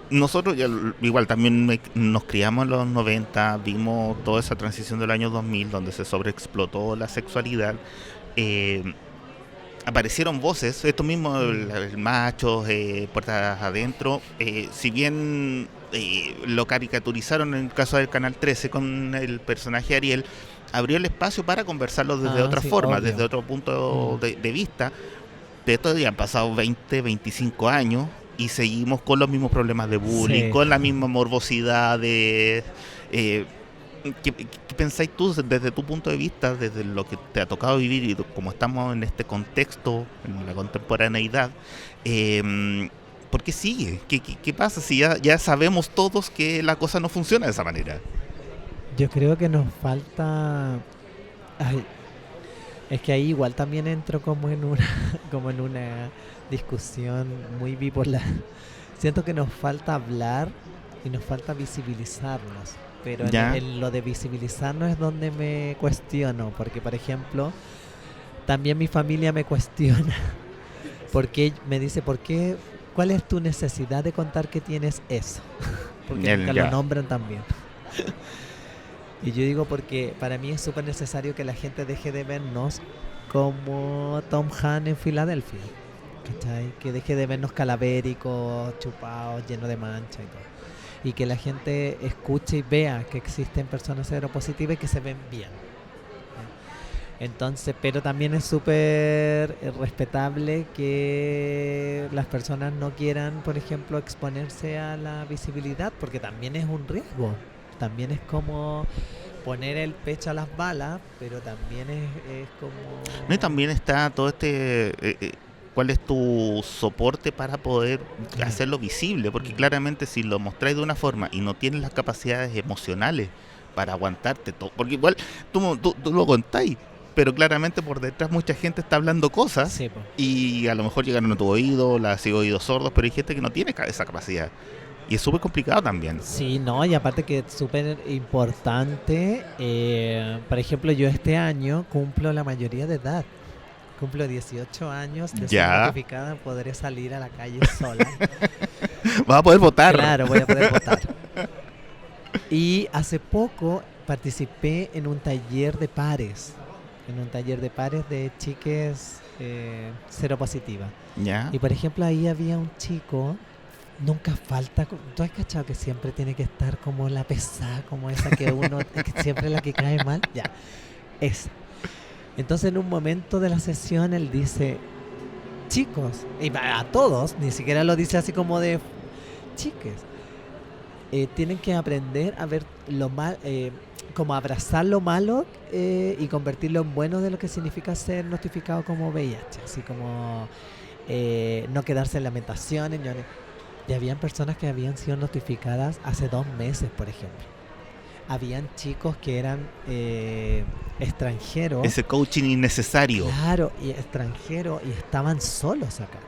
Speaker 1: nosotros ya, igual también nos criamos en los 90, vimos toda esa transición del año 2000 donde se sobreexplotó la sexualidad. Aparecieron voces, esto mismo, el macho, puertas adentro, si bien lo caricaturizaron en el caso del Canal 13 con el personaje Ariel, abrió el espacio para conversarlo desde otra forma,
Speaker 2: obvio.
Speaker 1: desde otro punto de vista. De esto ya han pasado 20, 25 años y seguimos con los mismos problemas de bullying,
Speaker 2: Sí.
Speaker 1: con la misma morbosidad de... ¿Qué pensáis tú desde tu punto de vista, desde lo que te ha tocado vivir y como estamos en este contexto, en la contemporaneidad? ¿Por qué sigue? ¿Qué pasa si ya sabemos todos que la cosa no funciona de esa manera?
Speaker 2: Yo creo que nos falta... Ay, es que ahí igual también entro como en una discusión muy bipolar. Siento que nos falta hablar y nos falta visibilizarnos. Pero en lo de visibilizarnos es donde me cuestiono. Porque, por ejemplo, también mi familia me cuestiona. Porque me dice, ¿cuál es tu necesidad de contar que tienes eso? Porque nunca lo nombran también. Y yo digo porque para mí es súper necesario que la gente deje de vernos como Tom Hanks en Filadelfia. ¿Cachai? Que deje de vernos calavéricos, chupados, llenos de mancha y todo. Y que la gente escuche y vea que existen personas seropositivas y que se ven bien. Entonces, pero también es súper respetable que las personas no quieran, por ejemplo, exponerse a la visibilidad, porque también es un riesgo. También es como poner el pecho a las balas, pero también es como...
Speaker 1: No, y también está todo ¿cuál es tu soporte para poder hacerlo visible? Porque claramente si lo mostráis de una forma y no tienes las capacidades emocionales para aguantarte todo, porque igual tú lo contáis, pero claramente por detrás mucha gente está hablando cosas,
Speaker 2: sí,
Speaker 1: y a lo mejor llegaron a tu oído, las sigo oídos sordos, pero hay gente que no tiene esa capacidad. Y es súper complicado también.
Speaker 2: Sí, no, y aparte que es súper importante, por ejemplo, yo este año cumplo la mayoría de edad. Cumplo 18 años de ser notificada, podré salir a la calle sola.
Speaker 1: Vas a poder votar.
Speaker 2: Claro, voy a poder votar. Y hace poco participé en un taller de pares. De chiques seropositivas.
Speaker 1: Ya.
Speaker 2: Y por ejemplo ahí había un chico, nunca falta, ¿tú has cachado que siempre tiene que estar como la pesada, como esa que uno, que siempre la que cae mal? Ya, esa. Entonces en un momento de la sesión él dice, chicos, y a todos, ni siquiera lo dice así como de chiques, tienen que aprender a ver lo mal, como abrazar lo malo y convertirlo en bueno de lo que significa ser notificado como VIH, así como no quedarse en lamentaciones. Y habían personas que habían sido notificadas hace 2 meses, por ejemplo. Habían chicos que eran extranjeros.
Speaker 1: Ese coaching innecesario.
Speaker 2: Claro, y extranjeros, y estaban solos acá.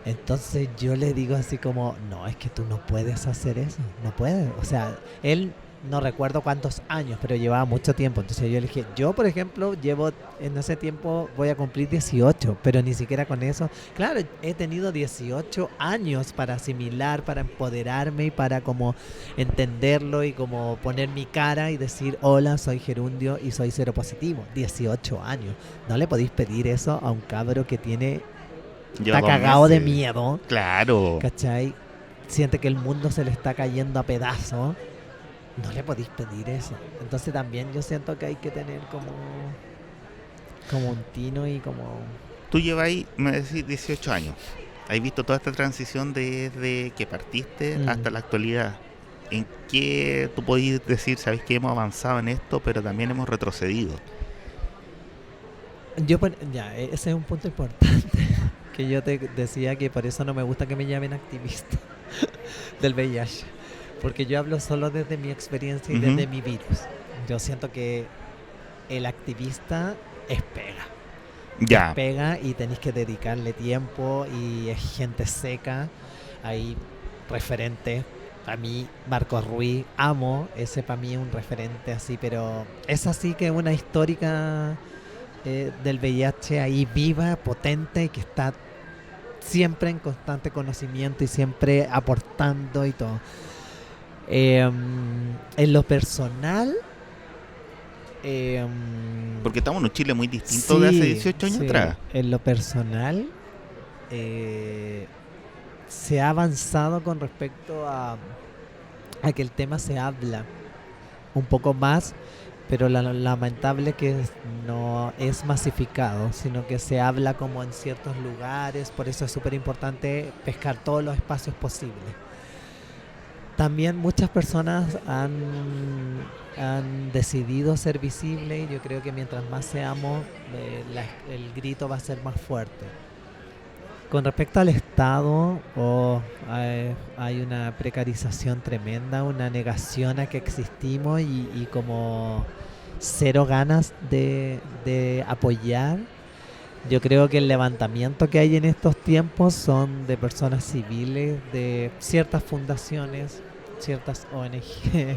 Speaker 2: Entonces yo le digo así como, no, es que tú no puedes hacer eso, no puedes. O sea, él no recuerdo cuántos años, pero llevaba mucho tiempo. Entonces yo le dije, yo por ejemplo llevo en ese tiempo, voy a cumplir 18, pero ni siquiera con eso. Claro, he tenido 18 años para asimilar, para empoderarme y para como entenderlo y como poner mi cara y decir, hola, soy gerundio y soy seropositivo. 18 años. No le podéis pedir eso a un cabro que tiene,
Speaker 1: Lleva
Speaker 2: está
Speaker 1: 2
Speaker 2: cagado de
Speaker 1: meses.
Speaker 2: miedo,
Speaker 1: Claro.
Speaker 2: ¿cachai? Siente que el mundo se le está cayendo a pedazos. No le podéis pedir eso. Entonces también yo siento que hay que tener como un tino y como...
Speaker 1: Tú lleváis, me decís, 18 años. Has visto toda esta transición desde que partiste hasta la actualidad. ¿En qué tú podés decir, sabes que hemos avanzado en esto, pero también hemos retrocedido?
Speaker 2: Ya, ese es un punto importante. Que yo te decía que por eso no me gusta que me llamen activista del VIH. Porque yo hablo solo desde mi experiencia y
Speaker 1: Ujú.
Speaker 2: desde mi virus. Yo siento que el activista es pega.
Speaker 1: Ya,
Speaker 2: Pega y tenéis que dedicarle tiempo y es gente seca. Hay referentes. Para mí, Marcos Ruiz, amo. Ese para mí es un referente así, pero es así que una histórica del VIH ahí viva, potente y que está siempre en constante conocimiento y siempre aportando y todo. En lo personal,
Speaker 1: porque estamos en un Chile muy distinto de hace
Speaker 2: sí,
Speaker 1: 18 años
Speaker 2: sí,
Speaker 1: atrás.
Speaker 2: en lo personal se ha avanzado con respecto a que el tema se habla un poco más, pero lamentable que no es masificado, sino que se habla como en ciertos lugares, por eso es súper importante pescar todos los espacios posibles. También muchas personas han decidido ser visibles y yo creo que mientras más seamos, el grito va a ser más fuerte. Con respecto al Estado, hay una precarización tremenda, una negación a que existimos y como cero ganas de apoyar. Yo creo que el levantamiento que hay en estos tiempos son de personas civiles, de ciertas fundaciones, ciertas ONG,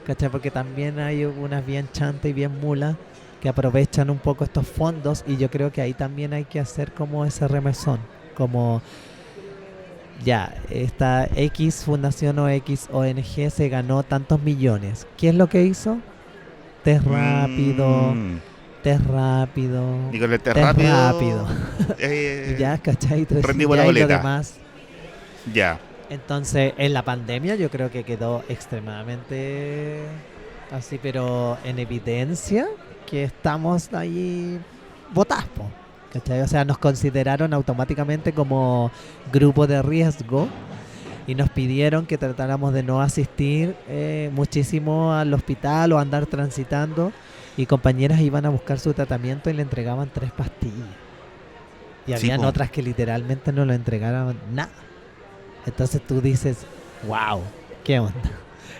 Speaker 2: ¿cachai? Porque también hay unas bien chantas y bien mulas que aprovechan un poco estos fondos y yo creo que ahí también hay que hacer como ese remesón, como ya, esta X fundación o X ONG se ganó tantos millones. ¿Qué es lo que hizo? Test rápido,
Speaker 1: Mm.
Speaker 2: test rápido,
Speaker 1: Dígale,
Speaker 2: test
Speaker 1: rápido.
Speaker 2: rápido. Y ya,
Speaker 1: eh,
Speaker 2: ¿cachai?
Speaker 1: rendimos
Speaker 2: Ya
Speaker 1: la
Speaker 2: y lo
Speaker 1: boleta.
Speaker 2: demás.
Speaker 1: Ya.
Speaker 2: Entonces, en la pandemia yo creo que quedó extremadamente así, pero en evidencia que estamos ahí botados, po, ¿cachai? O sea, nos consideraron automáticamente como grupo de riesgo y nos pidieron que tratáramos de no asistir muchísimo al hospital o andar transitando y compañeras iban a buscar su tratamiento y le entregaban 3 pastillas. Y
Speaker 1: Sí,
Speaker 2: habían
Speaker 1: po.
Speaker 2: otras que literalmente no le entregaban nada. Entonces tú dices, wow, ¿qué onda?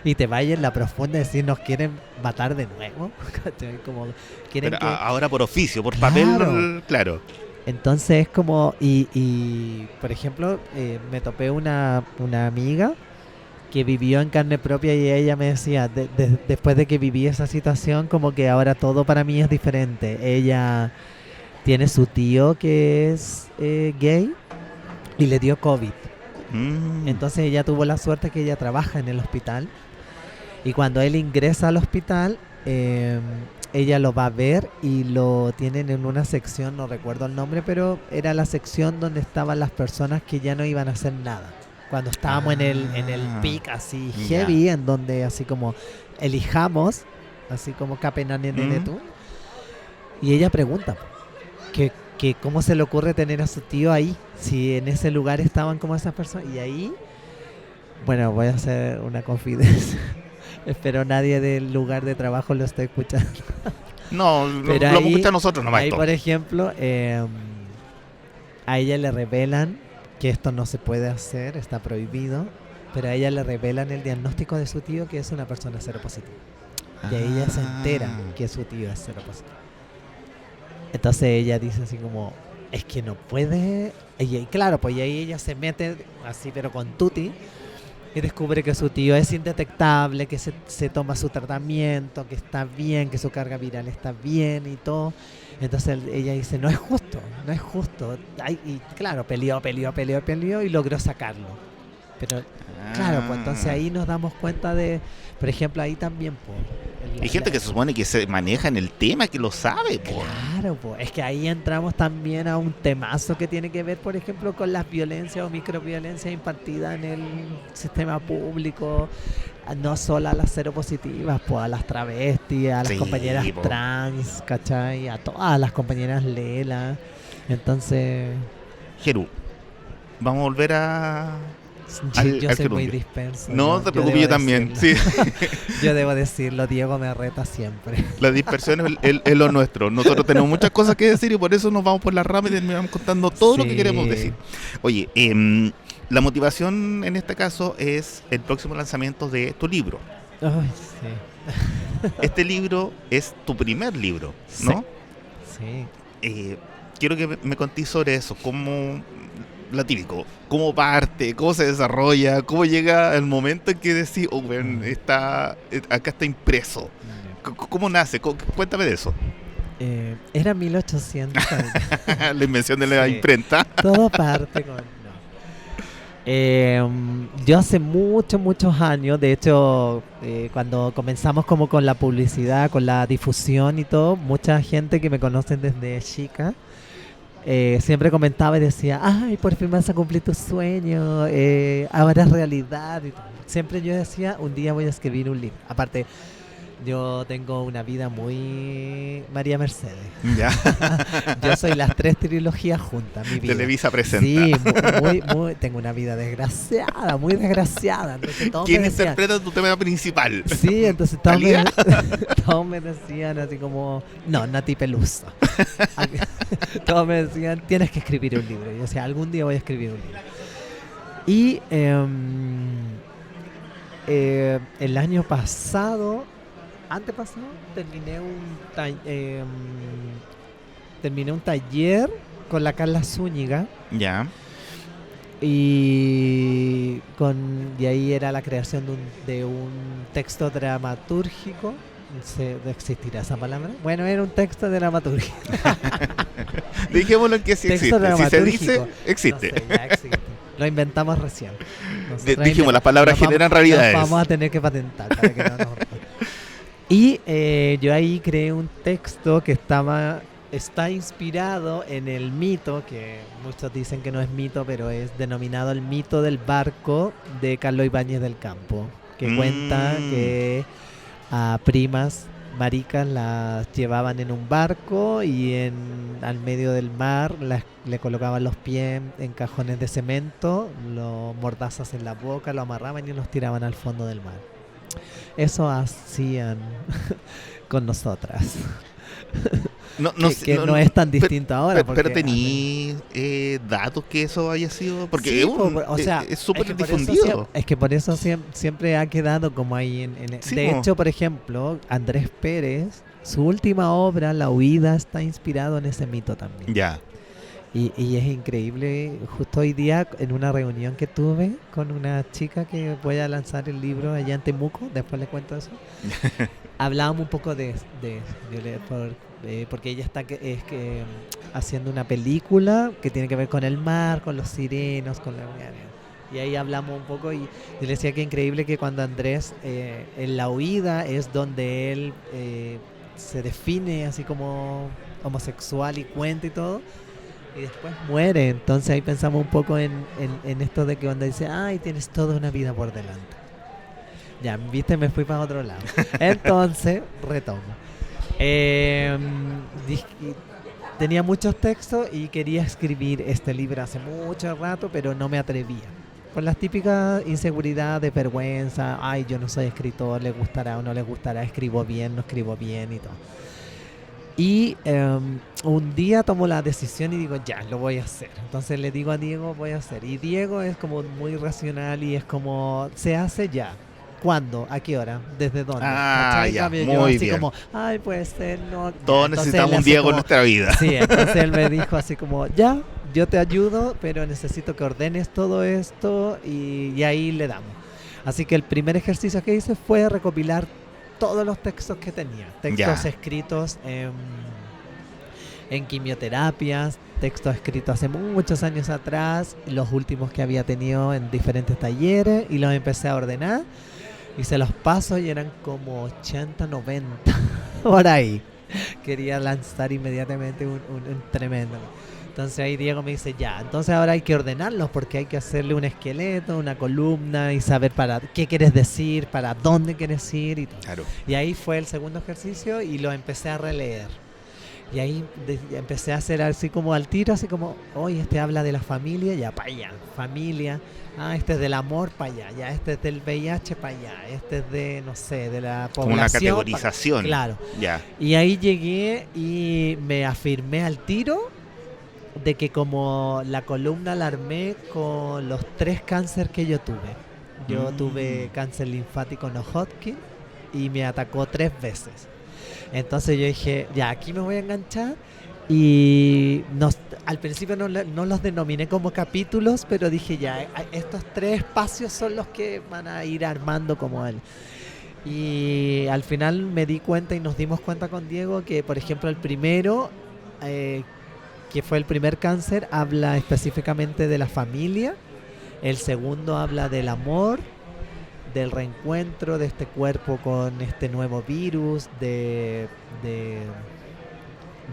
Speaker 2: Y te vayas en la profunda y decir, nos quieren matar de nuevo. ¿Cachai? Como quieren
Speaker 1: Pero
Speaker 2: que...
Speaker 1: ahora por oficio, por
Speaker 2: Claro.
Speaker 1: papel, claro.
Speaker 2: Entonces es como, y por ejemplo, me topé una amiga que vivió en carne propia y ella me decía, después de que viví esa situación, como que ahora todo para mí es diferente. Ella tiene su tío que es gay y le dio COVID. Entonces ella tuvo la suerte que ella trabaja en el hospital y cuando él ingresa al hospital, ella lo va a ver y lo tienen en una sección, no recuerdo el nombre, pero era la sección donde estaban las personas que ya no iban a hacer nada. Cuando estábamos en el pic así
Speaker 1: Ya.
Speaker 2: heavy, en donde así como elijamos, así como Capenanene tú. Y ella pregunta que cómo se le ocurre tener a su tío ahí, si en ese lugar estaban como esas personas. Y ahí, bueno, voy a hacer una confidencia. Espero nadie del lugar de trabajo lo esté escuchando.
Speaker 1: No,
Speaker 2: Pero
Speaker 1: lo hemos escuchado nosotros nomás
Speaker 2: ahí
Speaker 1: esto.
Speaker 2: por ejemplo, a ella le revelan que esto no se puede hacer, está prohibido, pero a ella le revelan el diagnóstico de su tío que es una persona seropositiva. Y ahí ella se entera que su tío es seropositivo. Entonces ella dice así como, es que no puede... Y claro, pues ahí ella se mete así, pero con tutti. y descubre que su tío es indetectable, que se toma su tratamiento, que está bien, que su carga viral está bien y todo. Entonces ella dice, no es justo, no es justo. Ay, y claro, peleó y logró sacarlo. Pero claro, pues entonces ahí nos damos cuenta de, por ejemplo, ahí también, pues,
Speaker 1: Hay gente que se supone que se maneja en el tema, que lo sabe, po.
Speaker 2: Claro, pues es que ahí entramos también a un temazo que tiene que ver, por ejemplo, con las violencias o microviolencias impartidas en el sistema público, no solo a las seropositivas, pues a las travestis, a las
Speaker 1: Sí,
Speaker 2: compañeras
Speaker 1: po.
Speaker 2: trans, ¿cachai? A todas las compañeras Lela. Entonces,
Speaker 1: Jeru, vamos a volver
Speaker 2: yo
Speaker 1: al
Speaker 2: soy muy
Speaker 1: gerundio.
Speaker 2: disperso.
Speaker 1: No te preocupes, yo también. Sí.
Speaker 2: Yo debo decirlo, Diego me reta siempre.
Speaker 1: La dispersión es lo nuestro. Nosotros tenemos muchas cosas que decir y por eso nos vamos por la rama y terminamos contando todo lo que
Speaker 2: Sí.
Speaker 1: queremos decir. Oye, la motivación en este caso es el próximo lanzamiento de tu libro.
Speaker 2: Ay, sí.
Speaker 1: Este libro es tu primer libro, ¿no?
Speaker 2: Sí.
Speaker 1: Quiero que me contéis sobre eso, cómo, lo típico, cómo parte, cómo se desarrolla, cómo llega el momento en que decís, oh, bueno, acá está impreso. ¿Cómo nace? Cuéntame de eso.
Speaker 2: Era 1800.
Speaker 1: La invención de la
Speaker 2: Sí.
Speaker 1: imprenta.
Speaker 2: Todo parte con... yo hace muchos años, de hecho, cuando comenzamos como con la publicidad, con la difusión y todo, mucha gente que me conocen desde chica, siempre comentaba y decía, ay, por fin vas a cumplir tu sueño, ahora es realidad. Y todo. Siempre yo decía, un día voy a escribir un libro. Aparte, yo tengo una vida muy María Mercedes.
Speaker 1: Ya.
Speaker 2: Yo soy las 3 trilogías juntas, mi vida.
Speaker 1: Televisa presenta.
Speaker 2: Sí, tengo una vida desgraciada, muy desgraciada. Entonces, todos
Speaker 1: ¿Quién
Speaker 2: me decían,
Speaker 1: interpreta tu tema principal?
Speaker 2: sí, entonces todos
Speaker 1: ¿Talía?
Speaker 2: todos me decían así como, no, Nati Peluso. Todos me decían, tienes que escribir un libro. Y yo decía, algún día voy a escribir un libro. Y el año pasado, antepasado, terminé un taller con la Carla Zúñiga.
Speaker 1: Ya.
Speaker 2: Y ahí era la creación de un texto dramatúrgico. ¿Existirá esa palabra? Bueno, era un texto dramatúrgico.
Speaker 1: Dijémoslo que sí
Speaker 2: Texto
Speaker 1: existe. Si se dice,
Speaker 2: dramatúrgico.
Speaker 1: existe.
Speaker 2: No sé, ya existe. Lo inventamos recién. Nosotros
Speaker 1: Dijimos, las palabras generan realidades.
Speaker 2: Nos vamos a tener que patentar para que no nos... Y yo ahí creé un texto que está inspirado en el mito, que muchos dicen que no es mito, pero es denominado el mito del barco de Carlos Ibáñez del Campo, que cuenta que a primas maricas las llevaban en un barco y al medio del mar le colocaban los pies en cajones de cemento, los mordazas en la boca, lo amarraban y los tiraban al fondo del mar. Eso hacían con nosotras. No es tan distinto ahora.
Speaker 1: Pero tení datos que eso haya sido, porque
Speaker 2: sí,
Speaker 1: es súper
Speaker 2: que
Speaker 1: difundido.
Speaker 2: Es que por eso siempre ha quedado como ahí
Speaker 1: Sí,
Speaker 2: de hecho, por ejemplo, Andrés Pérez, su última obra, La Huida, está inspirado en ese mito también.
Speaker 1: Ya.
Speaker 2: Y es increíble, justo hoy día en una reunión que tuve con una chica que voy a lanzar el libro allá en Temuco, después le cuento eso. Hablábamos un poco porque ella está haciendo una película que tiene que ver con el mar, con los sirenos, con la... Y ahí hablamos un poco y le decía que increíble que cuando Andrés en La Huida es donde él se define así como homosexual y cuenta y todo, y después muere. Entonces ahí pensamos un poco en esto de que cuando dice, ay, tienes toda una vida por delante. Ya, viste, me fui para otro lado. Entonces, retomo. Tenía muchos textos y quería escribir este libro hace mucho rato, pero no me atrevía. Por las típicas inseguridades, vergüenza, ay, yo no soy escritor, le gustará o no le gustará, escribo bien, no escribo bien y todo. Y un día tomo la decisión y digo, ya, lo voy a hacer. Entonces le digo a Diego, voy a hacer. Y Diego es como muy racional y es como, se hace ya. ¿Cuándo? ¿A qué hora? ¿Desde dónde?
Speaker 1: Ah, ya,
Speaker 2: Cambio
Speaker 1: muy
Speaker 2: yo así
Speaker 1: bien.
Speaker 2: como, ay, puede ser, no.
Speaker 1: Todos necesitamos un Diego en nuestra vida.
Speaker 2: Sí, entonces él me dijo así como, ya, yo te ayudo, pero necesito que ordenes todo esto y ahí le damos. Así que el primer ejercicio que hice fue recopilar todos los textos que tenía. Textos
Speaker 1: Ya.
Speaker 2: escritos en quimioterapias, textos escritos hace muchos años atrás, los últimos que había tenido en diferentes talleres, y los empecé a ordenar y se los paso y eran como 80, 90 por ahí. Quería lanzar inmediatamente un tremendo. Entonces ahí Diego me dice, ya, entonces ahora hay que ordenarlos porque hay que hacerle un esqueleto, una columna y saber para qué quieres decir, para dónde quieres ir y todo.
Speaker 1: Claro.
Speaker 2: Y ahí fue el segundo ejercicio y lo empecé a releer. Y ahí empecé a hacer así como al tiro, así como, oye, este habla de la familia, ya para allá, familia. Ah, este es del amor, para allá, ya este es del VIH, para allá, este es de, no sé, de la población.
Speaker 1: Como una categorización.
Speaker 2: Claro.
Speaker 1: Ya.
Speaker 2: Y ahí llegué y me afirmé al tiro de que como la columna la armé con los 3 cánceres que yo tuve. Yo tuve cáncer linfático no Hodgkin y me atacó 3 veces. Entonces yo dije, ya, aquí me voy a enganchar. Y al principio no los denominé como capítulos, pero dije, ya, estos 3 espacios son los que van a ir armando como él. Y al final me di cuenta y nos dimos cuenta con Diego que, por ejemplo, el primero, que fue el primer cáncer, habla específicamente de la familia. El segundo habla del amor, del reencuentro de este cuerpo con este nuevo virus, de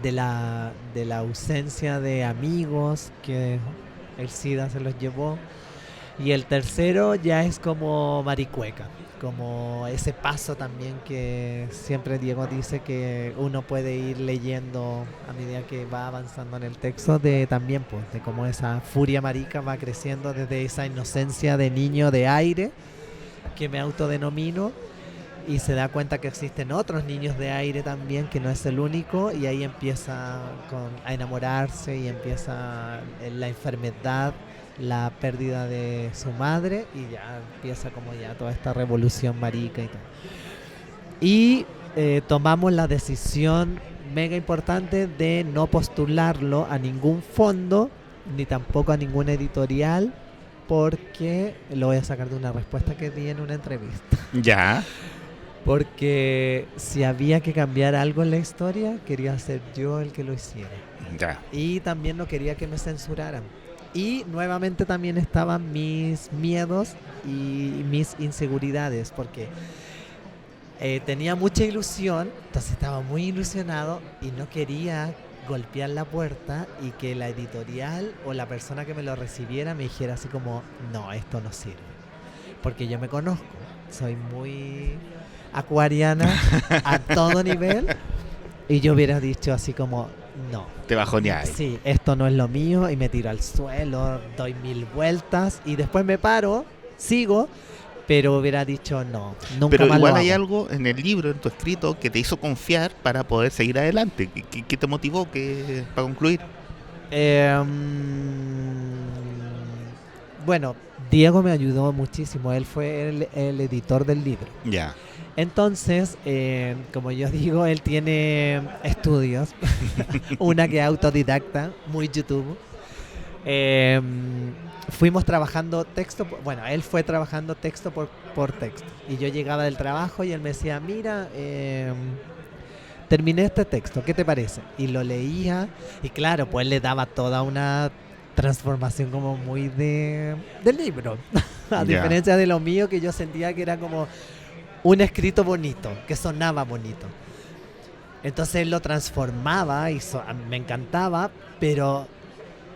Speaker 2: la ausencia de amigos que el SIDA se los llevó. Y el tercero ya es como Maricueca, como ese paso también que siempre Diego dice que uno puede ir leyendo a medida que va avanzando en el texto, de también pues de cómo esa furia marica va creciendo desde esa inocencia de niño de aire que me autodenomino, y se da cuenta que existen otros niños de aire también, que no es el único, y ahí empieza a enamorarse y empieza la enfermedad, la pérdida de su madre, y ya empieza como ya toda esta revolución marica y todo. Y tomamos la decisión mega importante de no postularlo a ningún fondo, ni tampoco a ninguna editorial, porque lo voy a sacar de una respuesta que di en una entrevista.
Speaker 1: Ya.
Speaker 2: Porque si había que cambiar algo en la historia, quería ser yo el que lo hiciera.
Speaker 1: Ya.
Speaker 2: Y también no quería que me censuraran. Y nuevamente también estaban mis miedos y mis inseguridades, porque tenía mucha ilusión, entonces estaba muy ilusionado y no quería golpear la puerta y que la editorial o la persona que me lo recibiera me dijera así como, no, esto no sirve. Porque yo me conozco, soy muy acuariana a todo nivel, y yo hubiera dicho así como, no.
Speaker 1: Te bajoneáis.
Speaker 2: Sí, esto no es lo mío, y me tiro al suelo, doy 1000 vueltas y después me paro, sigo, pero hubiera dicho no, nunca
Speaker 1: Pero
Speaker 2: más
Speaker 1: igual
Speaker 2: lo
Speaker 1: hay
Speaker 2: hago.
Speaker 1: algo en el libro, en tu escrito, que te hizo confiar para poder seguir adelante. ¿Qué te motivó para concluir?
Speaker 2: Bueno, Diego me ayudó muchísimo, él fue el editor del libro.
Speaker 1: Ya.
Speaker 2: Entonces, como yo digo, él tiene estudios, una que es autodidacta, muy YouTube. Fuimos trabajando texto, bueno, él fue trabajando texto por texto. Y yo llegaba del trabajo y él me decía, mira, terminé este texto, ¿qué te parece? Y lo leía, y claro, pues le daba toda una transformación como muy del libro. A diferencia de lo mío, que yo sentía que era como un escrito bonito, que sonaba bonito. Entonces él lo transformaba y me encantaba, pero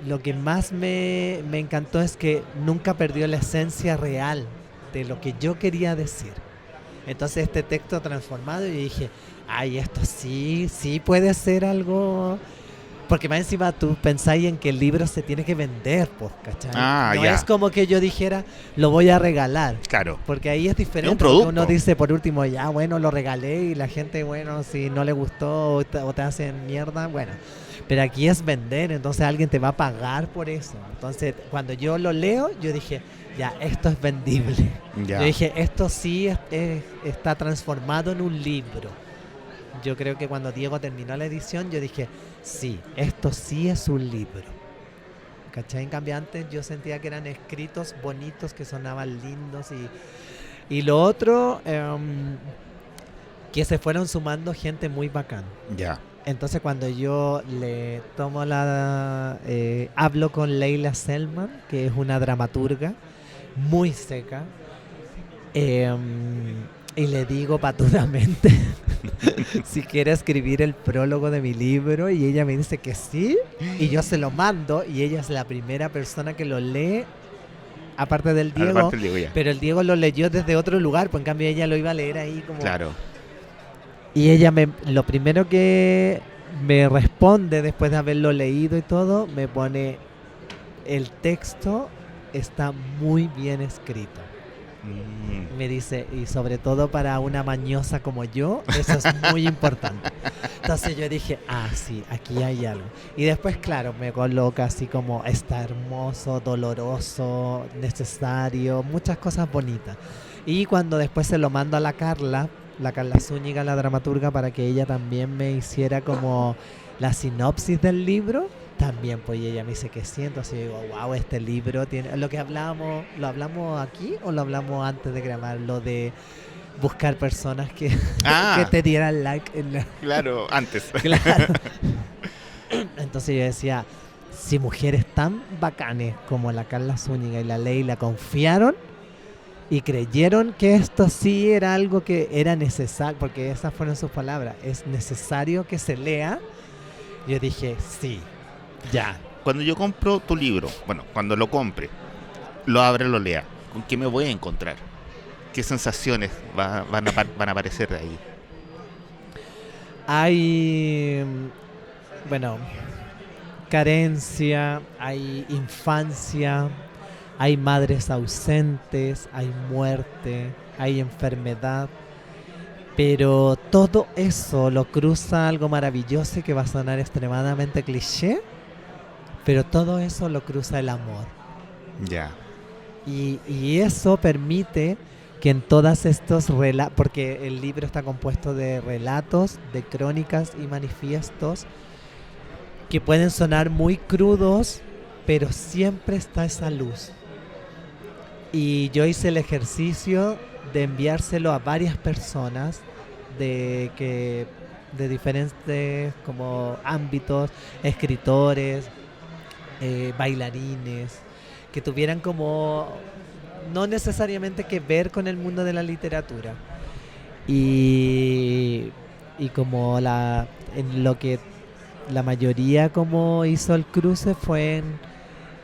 Speaker 2: lo que más me encantó es que nunca perdió la esencia real de lo que yo quería decir. Entonces este texto transformado, yo dije, ay, esto sí puede ser algo... Porque más encima tú pensáis en que el libro se tiene que vender, pues, ¿cachai? No es como que yo dijera, lo voy a regalar.
Speaker 1: Claro.
Speaker 2: Porque ahí es diferente.
Speaker 1: Es un producto.
Speaker 2: Uno dice por último, ya, bueno, lo regalé, y la gente, bueno, si no le gustó o te hacen mierda, bueno. Pero aquí es vender, entonces alguien te va a pagar por eso. Entonces, cuando yo lo leo, yo dije, ya, esto es vendible.
Speaker 1: Ya.
Speaker 2: Yo dije, esto sí está transformado en un libro. Yo creo que cuando Diego terminó la edición, yo dije, sí, esto sí es un libro. ¿Cachai? En cambio, antes yo sentía que eran escritos bonitos, que sonaban lindos, Y lo otro, que se fueron sumando gente muy bacán.
Speaker 1: Ya.
Speaker 2: Entonces cuando yo le tomo hablo con Leila Selman, que es una dramaturga muy seca, y le digo patudamente si quiere escribir el prólogo de mi libro, y ella me dice que sí, y yo se lo mando, y ella es la primera persona que lo lee, aparte del Diego,
Speaker 1: Aparte el Diego, ya.
Speaker 2: pero el Diego lo leyó desde otro lugar, pues en cambio ella lo iba a leer ahí como...
Speaker 1: Claro.
Speaker 2: Y ella lo primero que me responde después de haberlo leído y todo, me pone: el texto está muy bien escrito. Me dice, y sobre todo para una mañosa como yo, eso es muy importante. Entonces yo dije, sí, aquí hay algo. Y después, claro, me coloca así como: está hermoso, doloroso, necesario, muchas cosas bonitas. Y cuando después se lo mando a la Carla Zúñiga, la dramaturga, para que ella también me hiciera como la sinopsis del libro, también pues ella me dice que sí. Entonces yo digo, wow, este libro tiene lo que hablamos. ¿Lo hablamos aquí o lo hablamos antes de grabar? Lo de buscar personas que, que te dieran like en la...
Speaker 1: Claro, antes.
Speaker 2: Claro. Entonces yo decía, si mujeres tan bacanes como la Carla Zúñiga y la Leila confiaron y creyeron que esto sí era algo que era necesario, porque esas fueron sus palabras, es necesario que se lea, yo dije, sí, ya.
Speaker 1: Cuando yo compro tu libro, bueno, cuando lo compre, lo abra, lo lea, ¿con qué me voy a encontrar? ¿Qué sensaciones van a aparecer de ahí?
Speaker 2: Hay, bueno, carencia, hay infancia, hay madres ausentes, hay muerte, hay enfermedad, pero todo eso lo cruza algo maravilloso que va a sonar extremadamente cliché, pero todo eso lo cruza el amor.
Speaker 1: Ya.
Speaker 2: Y eso permite que en todos estos relatos, porque el libro está compuesto de relatos, de crónicas y manifiestos que pueden sonar muy crudos, pero siempre está esa luz. Y yo hice el ejercicio de enviárselo a varias personas de diferentes como ámbitos, escritores, bailarines, que tuvieran como no necesariamente que ver con el mundo de la literatura. Y como en lo que la mayoría como hizo el cruce fue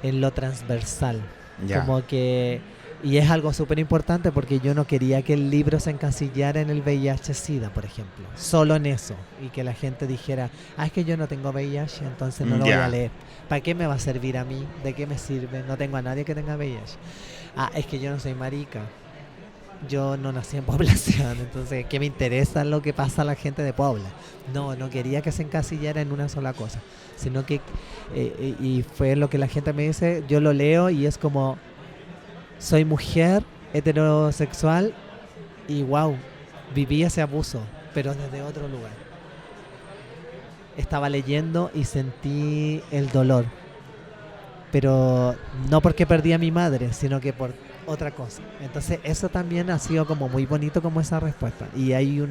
Speaker 2: en lo transversal.
Speaker 1: Ya.
Speaker 2: Como que, y es algo súper importante porque yo no quería que el libro se encasillara en el VIH-Sida, por ejemplo, solo en eso, y que la gente dijera, es que yo no tengo VIH, entonces no lo voy a leer. ¿Para qué me va a servir a mí? ¿De qué me sirve? No tengo a nadie que tenga VIH. Es que yo no soy marica, yo no nací en población, entonces ¿qué me interesa lo que pasa a la gente de Puebla? No quería que se encasillara en una sola cosa, sino que y fue lo que la gente me dice. Yo lo leo y es como, soy mujer heterosexual y wow, viví ese abuso, pero desde otro lugar. Estaba leyendo y sentí el dolor, pero no porque perdí a mi madre, sino que por otra cosa. Entonces eso también ha sido como muy bonito, como esa respuesta. Y hay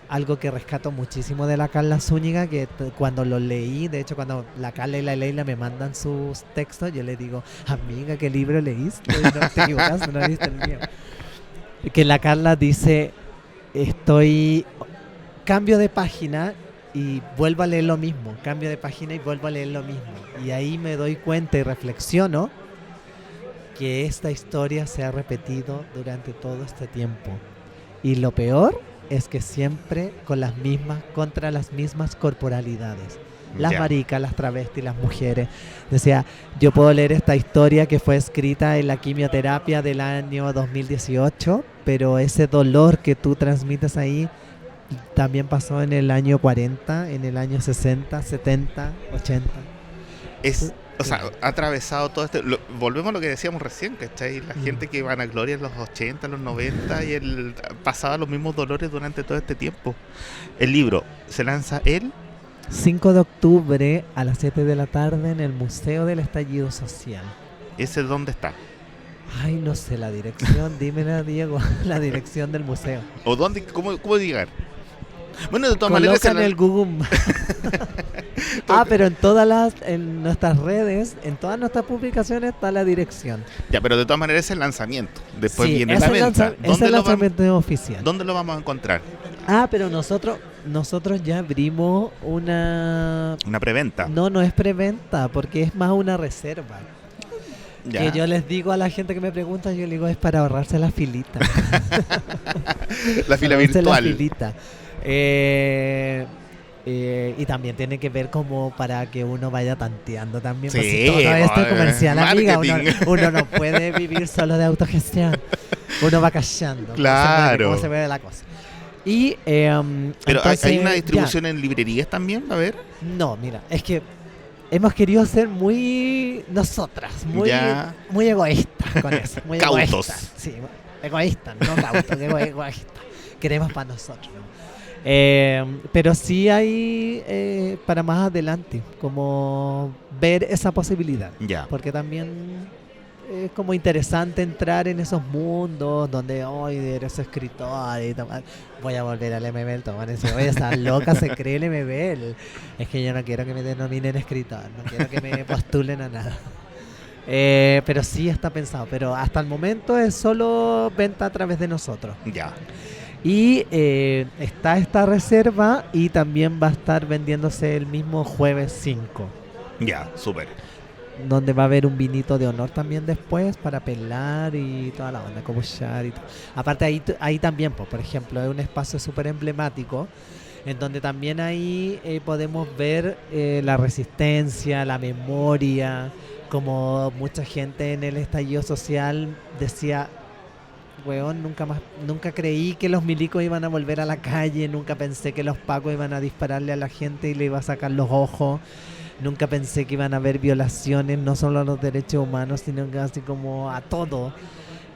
Speaker 2: algo que rescato muchísimo de la Carla Zúñiga, que cuando lo leí, de hecho cuando la Carla y la Leila me mandan sus textos, yo le digo, amiga, ¿qué libro leíste? No te equivocas, no leíste el mío. Que la Carla dice, cambio de página y vuelvo a leer lo mismo, cambio de página y vuelvo a leer lo mismo. Y ahí me doy cuenta y reflexiono que esta historia se ha repetido durante todo este tiempo. Y lo peor es que siempre contra las mismas corporalidades. Las maricas, las travestis, las mujeres. Decía, yo puedo leer esta historia que fue escrita en la quimioterapia del año 2018, pero ese dolor que tú transmites ahí también pasó en el año 40, en el año 60, 70, 80.
Speaker 1: O sea, ha atravesado todo este... volvemos a lo que decíamos recién, ¿cachai? La gente que vanagloria en los 80, los 90 y pasaba los mismos dolores durante todo este tiempo. El libro se lanza el
Speaker 2: 5 de octubre a las 7 de la tarde en el Museo del Estallido Social.
Speaker 1: ¿Ese dónde está?
Speaker 2: Ay, no sé la dirección, dímela, Diego, la dirección del museo.
Speaker 1: ¿O dónde, cómo llegar? Bueno, de todas maneras...
Speaker 2: Coloca en el Google. Pero en nuestras redes, en todas nuestras publicaciones está la dirección.
Speaker 1: Ya, pero de todas maneras es el lanzamiento. Después
Speaker 2: Sí,
Speaker 1: viene la venta.
Speaker 2: es el lanzamiento oficial.
Speaker 1: ¿Dónde lo vamos a encontrar?
Speaker 2: Pero nosotros ya abrimos una
Speaker 1: preventa.
Speaker 2: No es preventa, porque es más una reserva.
Speaker 1: Ya.
Speaker 2: Que yo les digo a la gente que me pregunta, yo le digo es para ahorrarse la filita.
Speaker 1: La fila virtual.
Speaker 2: La filita. Y también tiene que ver como para que uno vaya tanteando también.
Speaker 1: Sí,
Speaker 2: pues si todo esto es comercial, amiga. Uno no puede vivir solo de autogestión. Uno va callando.
Speaker 1: Claro.
Speaker 2: Cómo se ve la cosa. Y,
Speaker 1: pero
Speaker 2: entonces,
Speaker 1: ¿hay una distribución en librerías también? A ver.
Speaker 2: No, mira, es que hemos querido ser muy nosotras, muy egoístas con eso. Muy
Speaker 1: cautos.
Speaker 2: Egoístas, sí, egoístas, no cautos, egoístas. Queremos para nosotros, ¿no? Pero sí hay para más adelante, como ver esa posibilidad.
Speaker 1: Ya.
Speaker 2: Porque también es como interesante entrar en esos mundos donde hoy eres escritor y voy a volver al MBL, oye, esa loca se cree el MBL. Es que yo no quiero que me denominen escritor, no quiero que me postulen a nada. Pero sí está pensado, pero hasta el momento es solo venta a través de nosotros.
Speaker 1: Ya.
Speaker 2: Y está esta reserva y también va a estar vendiéndose el mismo jueves 5.
Speaker 1: Ya, súper.
Speaker 2: Donde va a haber un vinito de honor también después para pelar y toda la onda, copuchar y todo. Aparte ahí también, por ejemplo, es un espacio súper emblemático en donde también ahí podemos ver la resistencia, la memoria, como mucha gente en el estallido social decía, weón, nunca creí que los milicos iban a volver a la calle, nunca pensé que los pacos iban a dispararle a la gente y le iba a sacar los ojos. Nunca pensé que iban a haber violaciones, no solo a los derechos humanos, sino que así como a todo.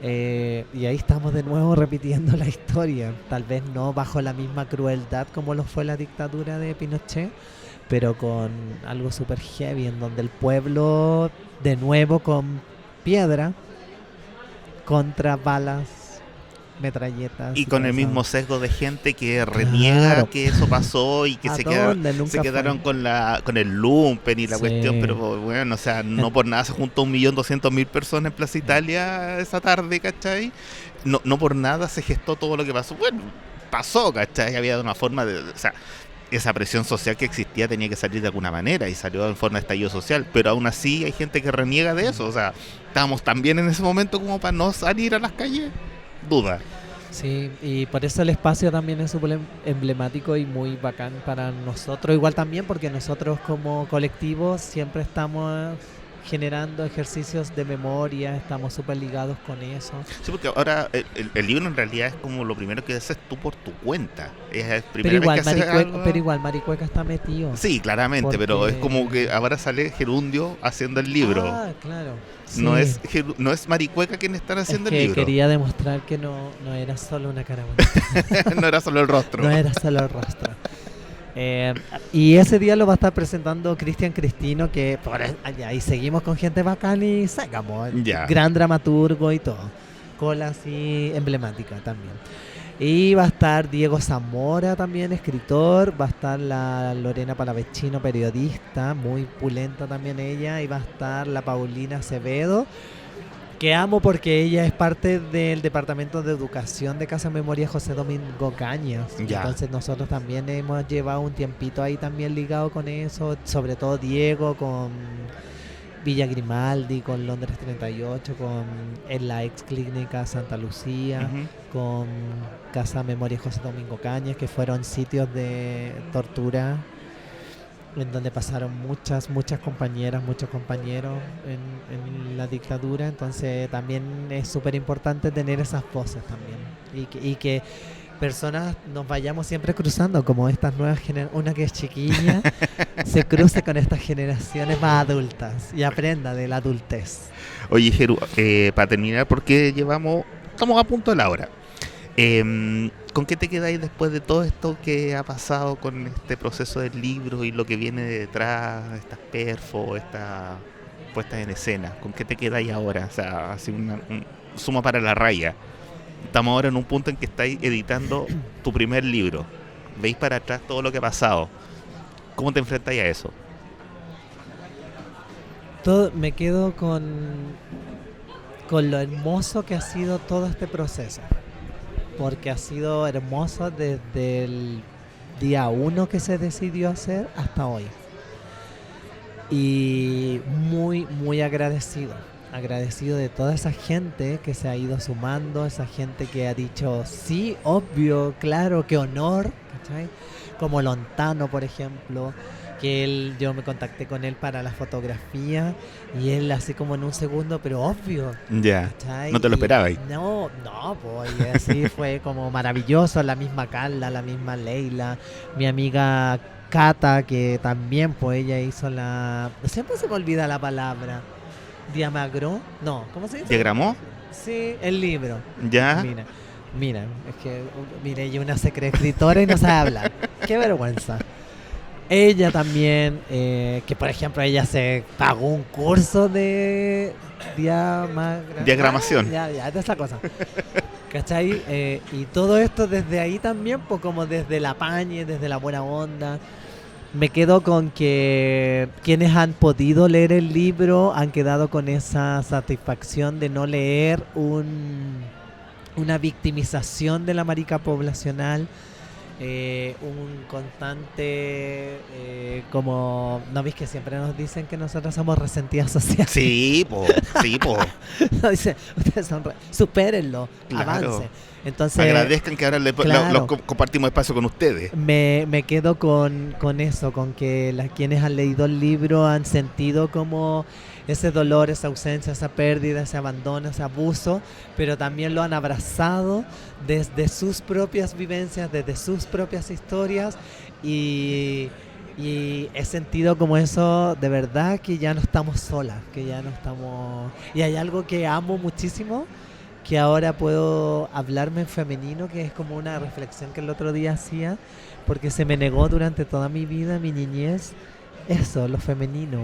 Speaker 2: Y ahí estamos de nuevo repitiendo la historia. Tal vez no bajo la misma crueldad como lo fue la dictadura de Pinochet, pero con algo súper heavy, en donde el pueblo, de nuevo con piedra, contra balas, metralletas.
Speaker 1: Y con el mismo sesgo de gente que reniega que eso pasó y que se quedaron con el lumpen y la cuestión, pero bueno, o sea, no por nada se juntó 1.200.000 personas en Plaza Italia esa tarde, ¿cachai? No por nada se gestó todo lo que pasó. Bueno, pasó, ¿cachai? Había una forma de... O sea, esa presión social que existía tenía que salir de alguna manera y salió en forma de estallido social, pero aún así hay gente que reniega de eso. O sea, estábamos tan bien en ese momento como para no salir a las calles. Duda.
Speaker 2: Sí, y por eso el espacio también es súper emblemático y muy bacán para nosotros, igual también porque nosotros como colectivo siempre estamos generando ejercicios de memoria, estamos súper ligados con eso.
Speaker 1: Sí, porque ahora el libro en realidad es como lo primero que haces tú por tu cuenta.
Speaker 2: Pero igual Maricueca está metido.
Speaker 1: Sí, claramente, porque... pero es como que ahora sale Gerundio haciendo el libro.
Speaker 2: Ah, claro. Sí.
Speaker 1: No es Maricueca quien está haciendo el libro.
Speaker 2: Quería demostrar que no era solo una cara bonita.
Speaker 1: No era solo el rostro.
Speaker 2: No era solo el rostro. Y ese día lo va a estar presentando Cristian Cristino, que ahí seguimos con gente bacana y sacamos gran dramaturgo y todo, cola así emblemática también. Y va a estar Diego Zamora también, escritor, va a estar la Lorena Palavecino, periodista, muy pulenta también ella, y va a estar la Paulina Acevedo, que amo porque ella es parte del Departamento de Educación de Casa Memoria José Domingo Cañas. Entonces nosotros también hemos llevado un tiempito ahí también ligado con eso, sobre todo Diego con Villa Grimaldi, con Londres 38, en la ex clínica Santa Lucía, con Casa Memoria José Domingo Cañas, que fueron sitios de tortura en donde pasaron muchas compañeras, muchos compañeros en la dictadura. Entonces también es súper importante tener esas voces también y que personas nos vayamos siempre cruzando, como estas nuevas generaciones, una que es chiquilla se cruce con estas generaciones más adultas y aprenda de la adultez.
Speaker 1: Oye, Jeru, para terminar, porque estamos a punto de la hora. ¿Con qué te quedáis después de todo esto que ha pasado con este proceso del libro y lo que viene detrás, estas perfos, puestas en escena, ¿con qué te quedáis ahora? O sea, así suma para la raya. Estamos ahora en un punto en que estáis editando tu primer libro. Veis para atrás todo lo que ha pasado. ¿Cómo te enfrentáis a eso?
Speaker 2: Me quedo con lo hermoso que ha sido todo este proceso. Porque ha sido hermoso desde el día 1 que se decidió hacer hasta hoy. Y muy, muy agradecido. Agradecido de toda esa gente que se ha ido sumando, esa gente que ha dicho, sí, obvio, claro, qué honor, ¿cachai? Como Lontano, por ejemplo, que yo me contacté con él para la fotografía y él así como en un segundo, pero obvio.
Speaker 1: Ya,
Speaker 2: ¿cachai?
Speaker 1: no te lo esperabas.
Speaker 2: No, pues así fue como maravilloso, la misma Carla, la misma Leila, mi amiga Cata, que también pues ella hizo siempre se me olvida la palabra. Diamagró, no, ¿cómo se dice?
Speaker 1: ¿Diagramó?
Speaker 2: Sí, el libro.
Speaker 1: Ya.
Speaker 2: Mira, es que mire, ella es una escritora y no sabe hablar. Qué vergüenza. Ella también, que por ejemplo ella se pagó un curso de
Speaker 1: diagramación.
Speaker 2: Ya, de esa cosa. ¿Cachai? Y todo esto desde ahí también, pues como desde la pañe, desde la buena onda. Me quedo con que quienes han podido leer el libro han quedado con esa satisfacción de no leer una victimización de la marica poblacional, un constante, como, ¿no ves que siempre nos dicen que nosotros somos resentidas sociales?
Speaker 1: Sí, po.
Speaker 2: No, dice, ustedes supérenlo,
Speaker 1: Claro.
Speaker 2: avance. Entonces,
Speaker 1: agradezcan que ahora
Speaker 2: claro,
Speaker 1: compartimos espacio con ustedes.
Speaker 2: Me quedo con eso, con que quienes han leído el libro han sentido como ese dolor, esa ausencia, esa pérdida, ese abandono, ese abuso, pero también lo han abrazado desde sus propias vivencias, desde sus propias historias y he sentido como eso de verdad, que ya no estamos solas, que ya no estamos... Y hay algo que amo muchísimo, que ahora puedo hablarme en femenino, que es como una reflexión que el otro día hacía, porque se me negó durante toda mi vida, mi niñez, eso, lo femenino.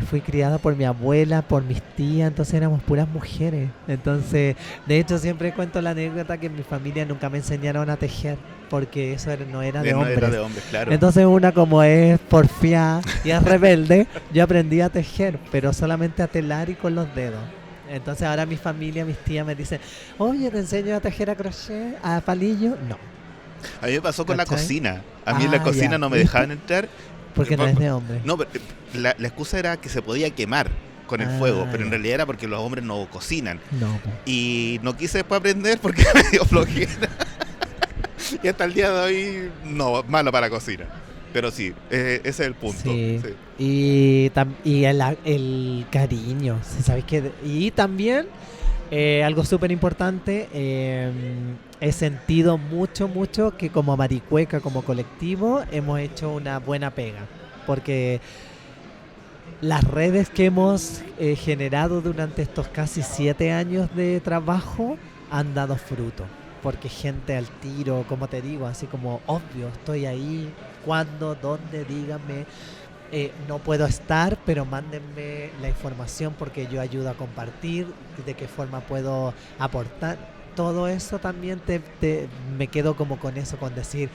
Speaker 2: Fui criada por mi abuela, por mis tías, entonces éramos puras mujeres. Entonces, de hecho, siempre cuento la anécdota que en mi familia nunca me enseñaron a tejer, porque eso no era de hombres.
Speaker 1: No era de hombres, claro.
Speaker 2: Entonces una, como es porfiada y es rebelde, yo aprendí a tejer, pero solamente a telar y con los dedos. Entonces ahora mi familia, mis tías me dicen, oye, ¿te enseño a tejer a crochet, a palillo? No.
Speaker 1: A mí me pasó con la
Speaker 2: ¿cachai?
Speaker 1: cocina. A mí en la cocina
Speaker 2: ya.
Speaker 1: no me dejaban entrar.
Speaker 2: Porque no es de hombre.
Speaker 1: No, pero la excusa era que se podía quemar con el fuego, pero en realidad era porque los hombres no cocinan.
Speaker 2: No,
Speaker 1: y no quise después aprender porque me dio flojera. Y hasta el día de hoy, no, malo para la cocina. Pero sí, ese es el punto.
Speaker 2: Sí.
Speaker 1: Sí.
Speaker 2: Y el cariño, ¿sabes qué? Y también, algo súper importante, he sentido mucho que como Maricueca, como colectivo, hemos hecho una buena pega. Porque las redes que hemos generado durante estos casi 7 años de trabajo han dado fruto. Porque gente al tiro, como te digo, así como obvio, estoy ahí, cuándo, dónde, díganme, no puedo estar, pero mándenme la información porque yo ayudo a compartir, de qué forma puedo aportar. Todo eso también me quedo como con eso, con decir,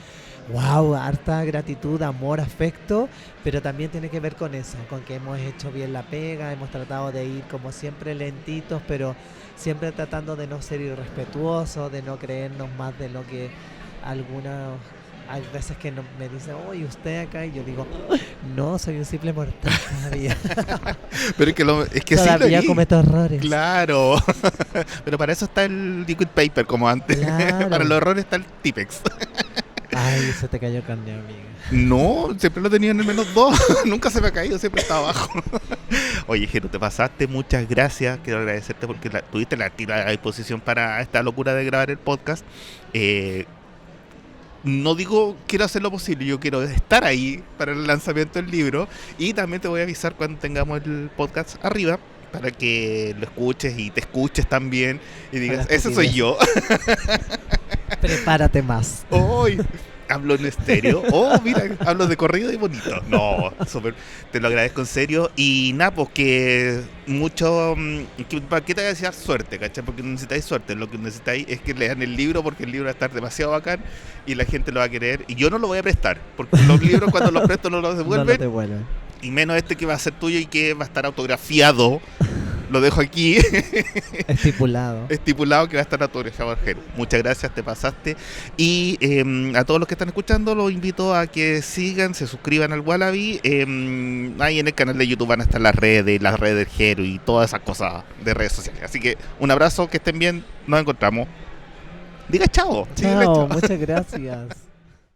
Speaker 2: wow, harta gratitud, amor, afecto, pero también tiene que ver con eso, con que hemos hecho bien la pega, hemos tratado de ir como siempre lentitos, pero siempre tratando de no ser irrespetuosos, de no creernos más de lo que hay veces que me dicen, oye, usted acá, y yo digo, no, soy un simple mortal todavía.
Speaker 1: Pero es que
Speaker 2: todavía
Speaker 1: sí,
Speaker 2: cometo errores.
Speaker 1: Claro. Pero para eso está el liquid paper, como antes.
Speaker 2: Claro.
Speaker 1: Para los errores está el Tipex.
Speaker 2: Ay, se te cayó carne, amiga.
Speaker 1: No, siempre lo tenía en el -2. Nunca se me ha caído, siempre está abajo. Oye, Jero, te pasaste, muchas gracias. Quiero agradecerte porque tuviste la disposición para esta locura de grabar el podcast. No digo quiero hacer lo posible, yo quiero estar ahí para el lanzamiento del libro. Y también te voy a avisar cuando tengamos el podcast arriba, para que lo escuches y te escuches también y digas, ese soy yo.
Speaker 2: Prepárate más.
Speaker 1: Hoy Hablo en estéreo. Oh, mira, hablo de corrido y bonito. No, súper. Te lo agradezco en serio. Y nada, pues que mucho. ¿Para qué te voy a decir suerte, cachai? Porque no necesitáis suerte. Lo que necesitáis es que lean el libro, porque el libro va a estar demasiado bacán y la gente lo va a querer. Y yo no lo voy a prestar, porque los libros cuando los presto no los
Speaker 2: No lo
Speaker 1: devuelven.
Speaker 2: devuelven.
Speaker 1: Y menos este que va a ser tuyo y que va a estar autografiado. Lo dejo aquí.
Speaker 2: Estipulado.
Speaker 1: Estipulado que va a estar autorizado Argel. Muchas gracias, te pasaste. Y a todos los que están escuchando, los invito a que sigan, se suscriban al Wallaby. Ahí en el canal de YouTube van a estar las redes del Jero y todas esas cosas de redes sociales. Así que un abrazo, que estén bien, nos encontramos. Diga chao. Sí, dile
Speaker 2: Chao,
Speaker 1: chao.
Speaker 2: muchas gracias.